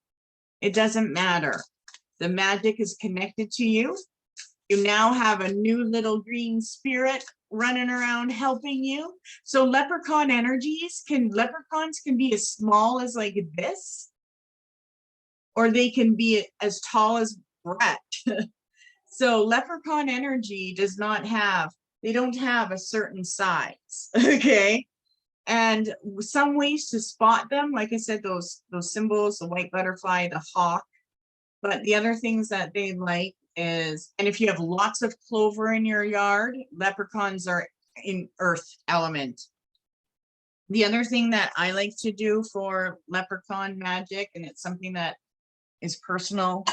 it doesn't matter. The magic is connected to you. You now have a new little green spirit running around helping you. So leprechaun energies leprechauns can be as small as like this, or they can be as tall as Brett. So leprechaun energy they don't have a certain size. Okay. And some ways to spot them, like I said, those symbols, the white butterfly, the hawk. But the other things that they like is, and if you have lots of clover in your yard, leprechauns are in earth element. The other thing that I like to do for leprechaun magic, and it's something that is personal,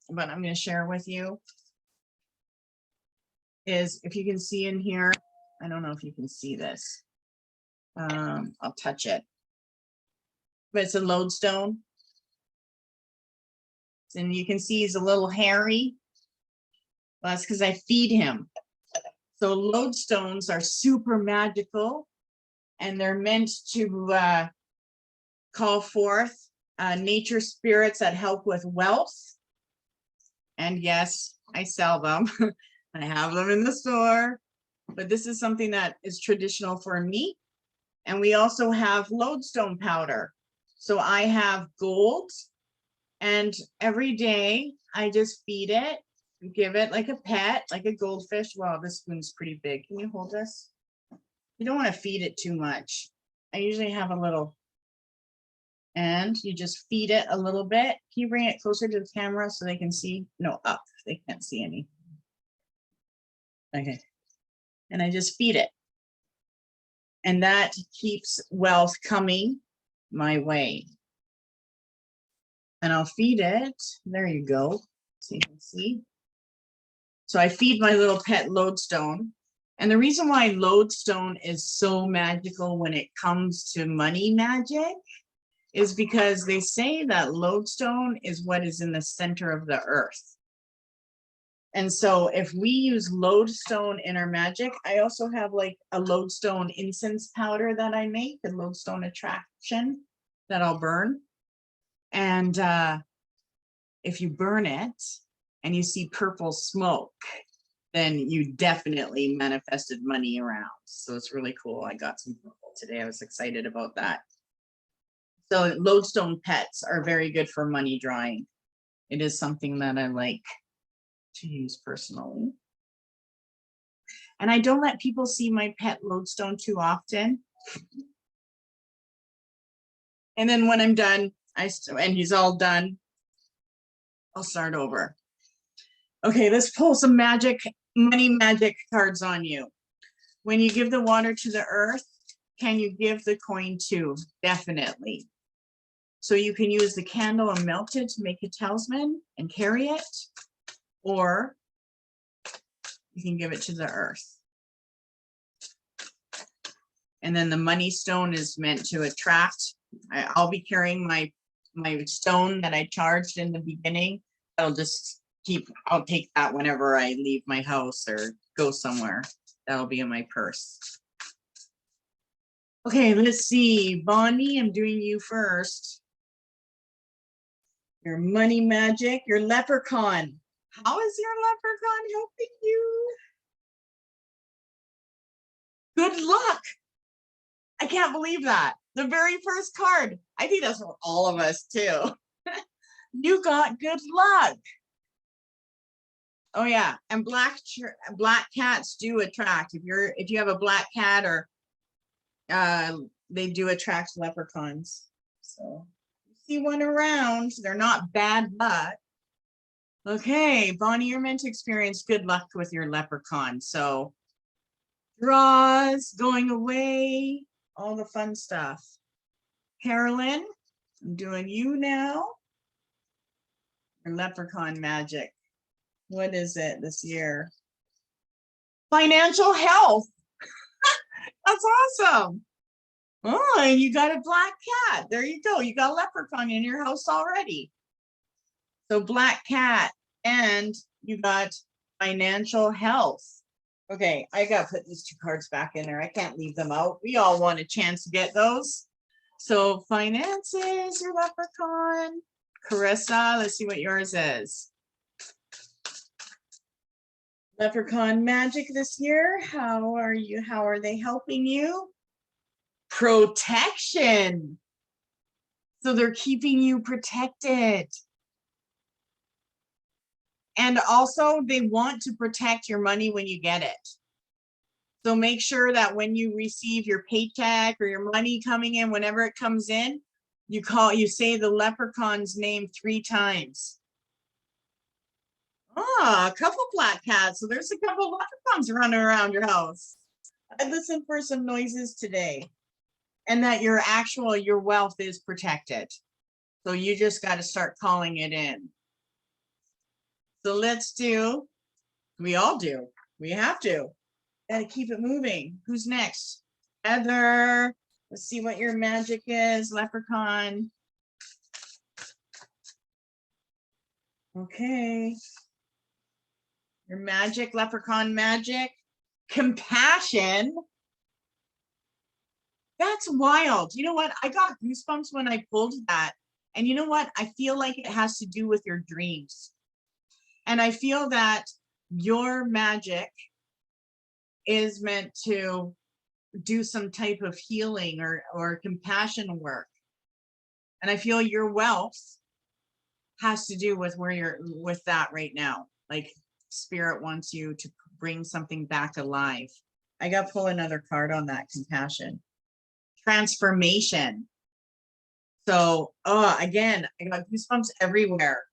but I'm going to share with you, is if you can see in here, I don't know if you can see this. I'll touch it. But it's a lodestone. And you can see he's a little hairy. Well, that's because I feed him. So lodestones are super magical, and they're meant to call forth nature spirits that help with wealth. And yes, I sell them. I have them in the store, but this is something that is traditional for me. And we also have lodestone powder. So I have gold, and every day I just feed it, give it like a pet, like a goldfish. Wow, this spoon's pretty big. Can you hold this? You don't want to feed it too much. I usually have a little, and you just feed it a little bit. Can you bring it closer to the camera so they can see? No, up. They can't see any. Okay. And I just feed it. And that keeps wealth coming my way. And I'll feed it. There you go. So you can see. So I feed my little pet lodestone. And the reason why lodestone is so magical when it comes to money magic is because they say that lodestone is what is in the center of the earth. And so if we use lodestone in our magic, I also have like a lodestone incense powder that I make, a lodestone attraction that I'll burn. And if you burn it and you see purple smoke, then you definitely manifested money around. So it's really cool. I got some purple today. I was excited about that. So lodestone pets are very good for money drawing. It is something that I like to use personally. And I don't let people see my pet lodestone too often. And then when I'm done, and he's all done, I'll start over. Okay, let's pull some money magic cards on you. When you give the water to the earth, can you give the coin too? Definitely. So you can use the candle and melt it to make a talisman and carry it, or you can give it to the earth. And then the money stone is meant to attract. I'll be carrying my stone that I charged in the beginning. That'll just I'll take that whenever I leave my house or go somewhere. That'll be in my purse. Okay, let's see. Bonnie, I'm doing you first. Your money magic, your leprechaun. How is your leprechaun helping you? Good luck. I can't believe that. The very first card. I think that's for all of us too. You got good luck. Oh yeah, and black cats do attract. If you have a black cat, or they do attract leprechauns. So you see one around. They're not bad luck. Okay, Bonnie, you're meant to experience good luck with your leprechaun. So draws, going away, all the fun stuff. Carolyn, I'm doing you now. Your leprechaun magic. What is it this year? Financial health. That's awesome. Oh, and you got a black cat. There you go. You got a leprechaun in your house already. So black cat, and you got financial health. Okay, I got to put these two cards back in there. I can't leave them out. We all want a chance to get those. So finances, your leprechaun. Carissa, let's see what yours is. Leprechaun magic this year. How are you? How are they helping you? Protection. So they're keeping you protected. And also they want to protect your money when you get it. So make sure that when you receive your paycheck or your money coming in, whenever it comes in, you say the leprechaun's name 3 times. Ah, a couple black cats. So there's a couple leprechauns running around your house. I listened for some noises today. And that your wealth is protected. So you just got to start calling it in. So let's do, we all do. We have to. Got to keep it moving. Who's next? Heather. Let's see what your magic is. Leprechaun. Okay. Your magic, leprechaun magic. Compassion. That's wild. You know what? I got goosebumps when I pulled that. And you know what? I feel like it has to do with your dreams. And I feel that your magic is meant to do some type of healing or compassion work. And I feel your wealth has to do with where you're with that right now. Like spirit wants you to bring something back alive. I got to pull another card on that compassion. Transformation. So, again, I got goosebumps everywhere.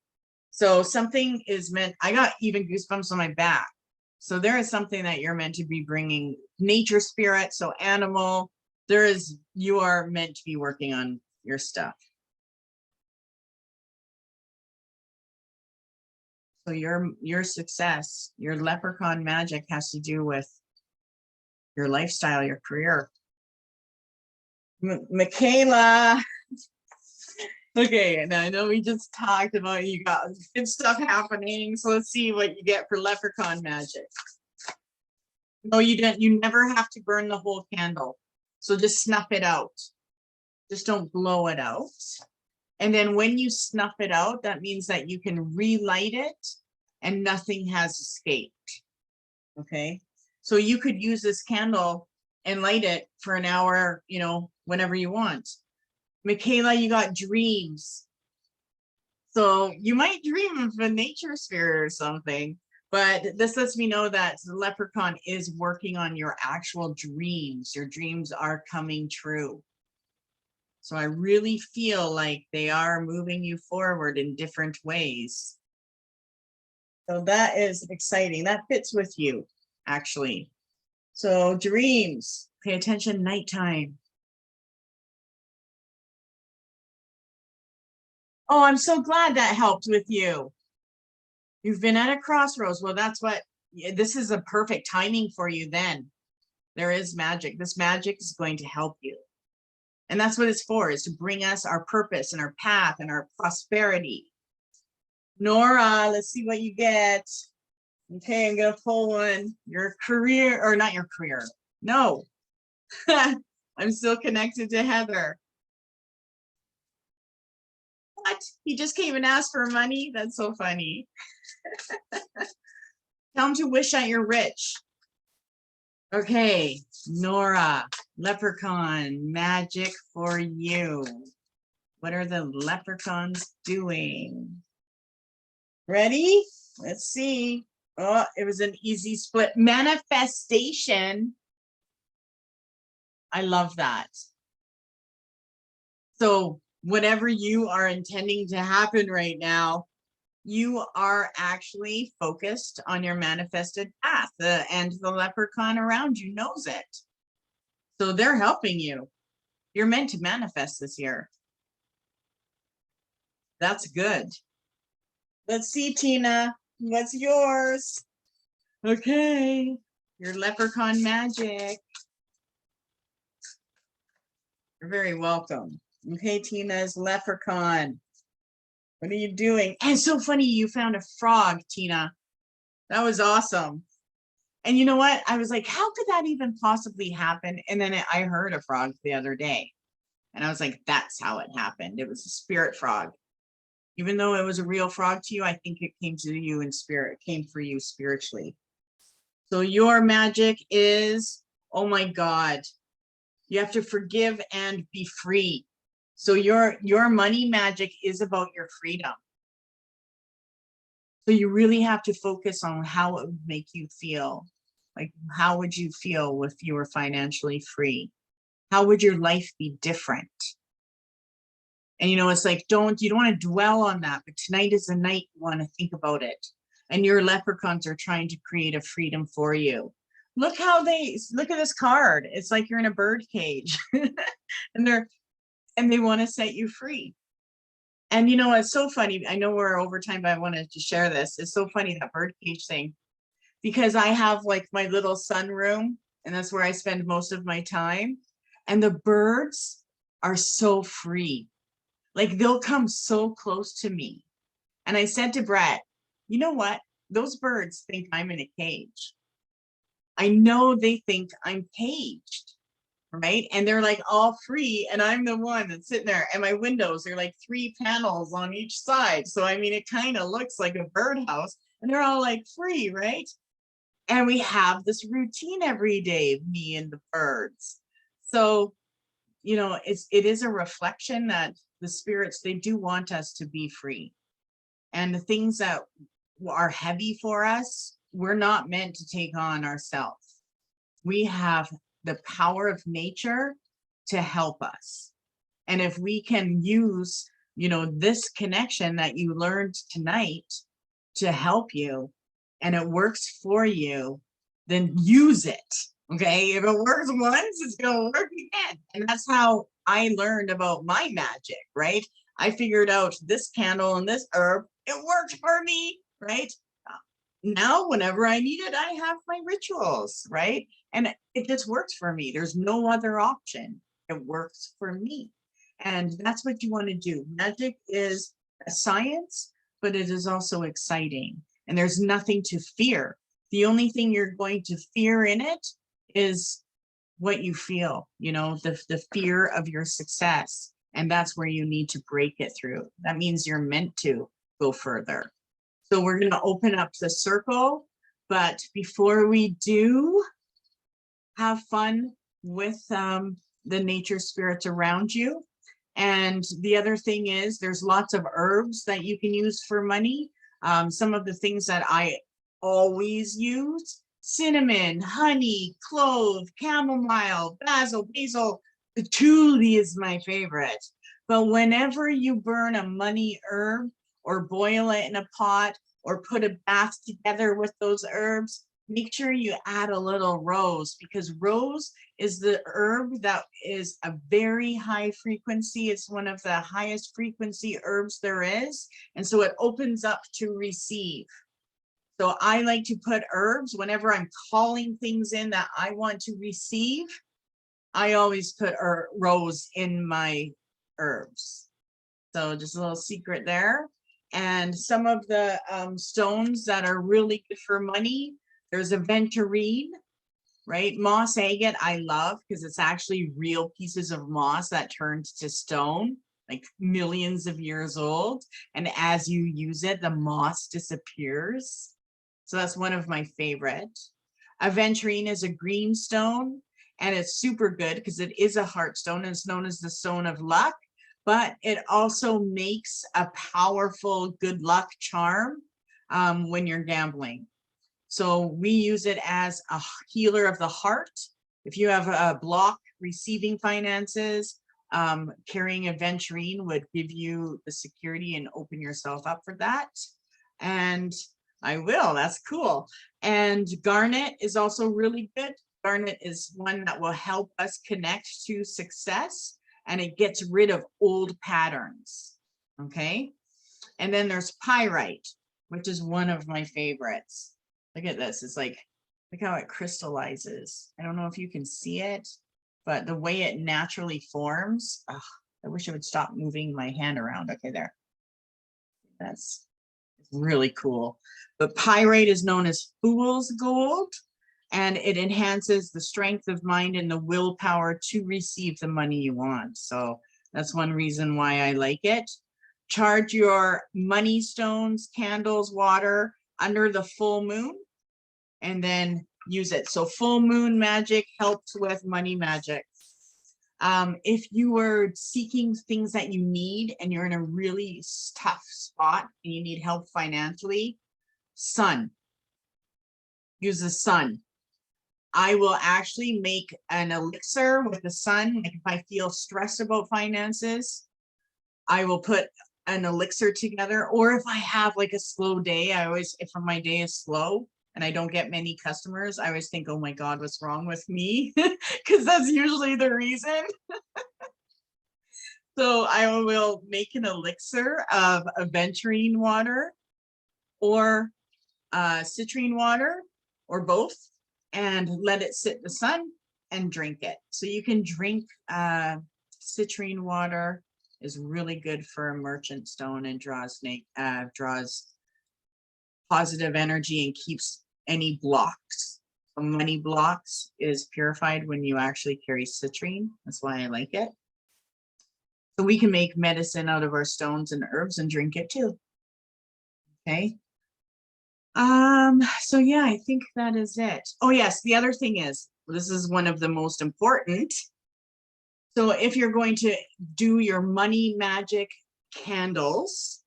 So something is meant, I got even goosebumps on my back. So there is something that you're meant to be bringing, nature spirit, so animal, you are meant to be working on your stuff. So your success, your leprechaun magic has to do with your lifestyle, your career. Michaela. Okay, and I know we just talked about you got good stuff happening. So let's see what you get for leprechaun magic. No, you don't. You never have to burn the whole candle. So just snuff it out. Just don't blow it out. And then when you snuff it out, that means that you can relight it and nothing has escaped. Okay, so you could use this candle and light it for an hour, whenever you want. Michaela, you got dreams. So you might dream of a nature spirit or something, but this lets me know that the leprechaun is working on your actual dreams. Your dreams are coming true. So I really feel like they are moving you forward in different ways. So that is exciting. That fits with you, actually. So dreams, pay attention nighttime. Oh, I'm so glad that helped with you. You've been at a crossroads. Well, this is a perfect timing for you then. There is magic. This magic is going to help you. And that's what it's for, is to bring us our purpose and our path and our prosperity. Nora, let's see what you get. Okay, I'm gonna pull one. Your career, or not your career. No, I'm still connected to Heather. What? He just came and asked for money? That's so funny. Tell him to wish that you're rich. Okay, Nora, Leprechaun magic for you. What are the leprechauns doing? Ready? Let's see. Oh, it was an easy split. Manifestation. I love that. So whatever you are intending to happen right now, you are actually focused on your manifested path, and the leprechaun around you knows it. So they're helping you. You're meant to manifest this year. That's good. Let's see, Tina, what's yours? Okay, your leprechaun magic. You're very welcome. Okay, Tina's leprechaun. What are you doing? And it's so funny you found a frog, Tina. That was awesome. And you know what? I was like, how could that even possibly happen? And then I heard a frog the other day. And I was like, that's how it happened. It was a spirit frog. Even though it was a real frog to you, I think it came to you in spirit. It came for you spiritually. So your magic is, oh my God, you have to forgive and be free. So your money magic is about your freedom. So you really have to focus on how it would make you feel. Like, how would you feel if you were financially free? How would your life be different? And you know, it's like, you don't want to dwell on that, but tonight is the night you want to think about it. And your leprechauns are trying to create a freedom for you. Look at this card. It's like you're in a bird cage and they want to set you free. And you know, it's so funny. I know we're over time, but I wanted to share this. It's so funny, that bird cage thing, because I have like my little sunroom, and that's where I spend most of my time. And the birds are so free. Like, they'll come so close to me. And I said to Brett, you know what? Those birds think I'm in a cage. I know they think I'm caged, right? And they're like all free, and I'm the one that's sitting there, and my windows are like 3 panels on each side. So, I mean, it kind of looks like a birdhouse, and they're all like free, right? And we have this routine every day, me and the birds. So, you know, it is a reflection that the spirits, they do want us to be free. And the things that are heavy for us, we're not meant to take on ourselves. We have the power of nature to help us. And if we can use, you know, this connection that you learned tonight to help you, and it works for you, then use it. Okay, if it works once, it's gonna work again. And that's how I learned about my magic, right? I figured out this candle and this herb, it worked for me, right? Now, whenever I need it, I have my rituals, right? And it just works for me. There's no other option. It works for me. And that's what you want to do. Magic is a science, but it is also exciting. And there's nothing to fear. The only thing you're going to fear in it is what you feel, you know, the fear of your success. And that's where you need to break it through. That means you're meant to go further. So we're going to open up the circle. But before we do, have fun with the nature spirits around you. And the other thing is, there's lots of herbs that you can use for money. Some of the things that I always use: cinnamon, honey, clove, chamomile, basil. Patchouli is my favorite. But whenever you burn a money herb, or boil it in a pot, or put a bath together with those herbs, make sure you add a little rose, because rose is the herb that is a very high frequency. It's one of the highest frequency herbs there is. And so it opens up to receive. So I like to put herbs whenever I'm calling things in that I want to receive. I always put rose in my herbs. So just a little secret there. And some of the stones that are really good for money, there's Aventurine, right? Moss agate I love because it's actually real pieces of moss that turned to stone, like millions of years old. And as you use it, the moss disappears. So that's one of my favorite. Aventurine is a green stone, and it's super good because it is a heart stone, and it's known as the stone of luck, but it also makes a powerful good luck charm when you're gambling. So we use it as a healer of the heart. If you have a block receiving finances, carrying Aventurine would give you the security and open yourself up for that. And I will, that's cool. And garnet is also really good. Garnet is one that will help us connect to success, and it gets rid of old patterns, okay? And then there's pyrite, which is one of my favorites. Look at this, it's like, look how it crystallizes. I don't know if you can see it, but the way it naturally forms, oh, I wish I would stop moving my hand around. Okay, there. That's really cool. But pyrite is known as fool's gold, and it enhances the strength of mind and the willpower to receive the money you want. So that's one reason why I like it. Charge your money stones, candles, water under the full moon, and then use it. So full moon magic helps with money magic. If you are seeking things that you need and you're in a really tough spot and you need help financially, sun. Use the sun. I will actually make an elixir with the sun. Like if I feel stressed about finances, I will put an elixir together. Or if I have like a slow day, if my day is slow and I don't get many customers, I always think, oh my God, what's wrong with me? Because that's usually the reason. So I will make an elixir of aventurine water or citrine water or both, and let it sit in the sun and drink it. So you can drink citrine water is really good for a merchant stone and draws positive energy and keeps any blocks. So money blocks is purified when you actually carry citrine. That's why I like it. So we can make medicine out of our stones and herbs and drink it too. Okay. So yeah, I think that is it. Oh yes, the other thing is, this is one of the most important. So if you're going to do your money magic candles,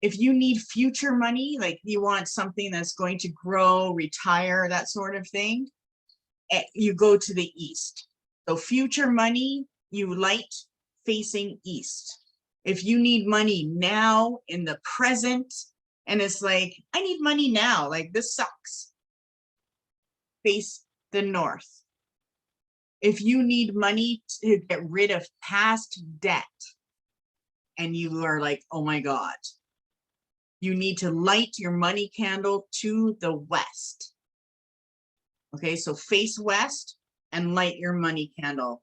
if you need future money, like you want something that's going to grow, retire, that sort of thing, you go to the east. So future money, you light facing east. If you need money now in the present, and it's like, I need money now, like this sucks, face the north. If you need money to get rid of past debt, and you are like, oh my God, you need to light your money candle to the west. Okay, so face west and light your money candle.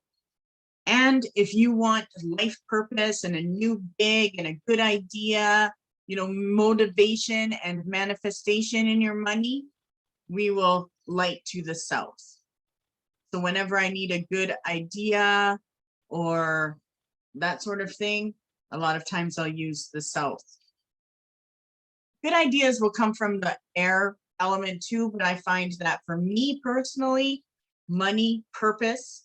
And if you want life purpose and a new gig and a good idea, you know, motivation and manifestation in your money, we will light to the south. So whenever I need a good idea or that sort of thing, a lot of times I'll use the south. Good ideas will come from the air element too, but I find that for me personally, money, purpose,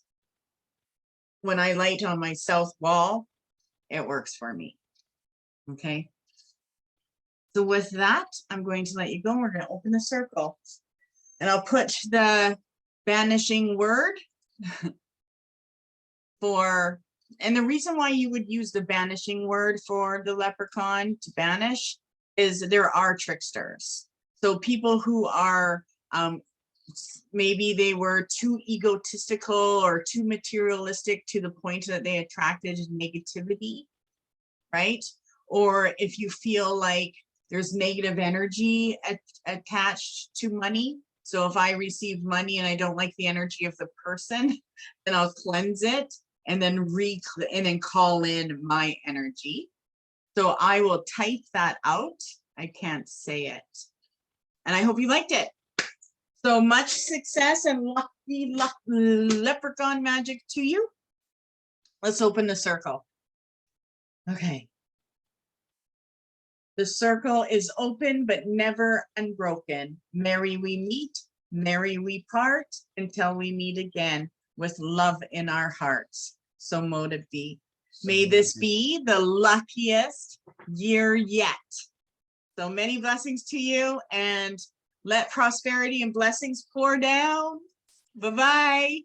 when I light on my south wall, it works for me. Okay. So with that, I'm going to let you go. We're going to open the circle. And I'll put the banishing word for, and the reason why you would use the banishing word for the leprechaun to banish is there are tricksters. So people who are, maybe they were too egotistical or too materialistic to the point that they attracted negativity, right? Or if you feel like there's negative energy attached to money. So if I receive money and I don't like the energy of the person, then I'll cleanse it and then call in my energy. So I will type that out. I can't say it. And I hope you liked it. So much success and lucky leprechaun magic to you. Let's open the circle. Okay. The circle is open but never unbroken. Merry we meet, merry we part, until we meet again with love in our hearts. So mote it be. May this be the luckiest year yet. So many blessings to you, and let prosperity and blessings pour down. Bye-bye.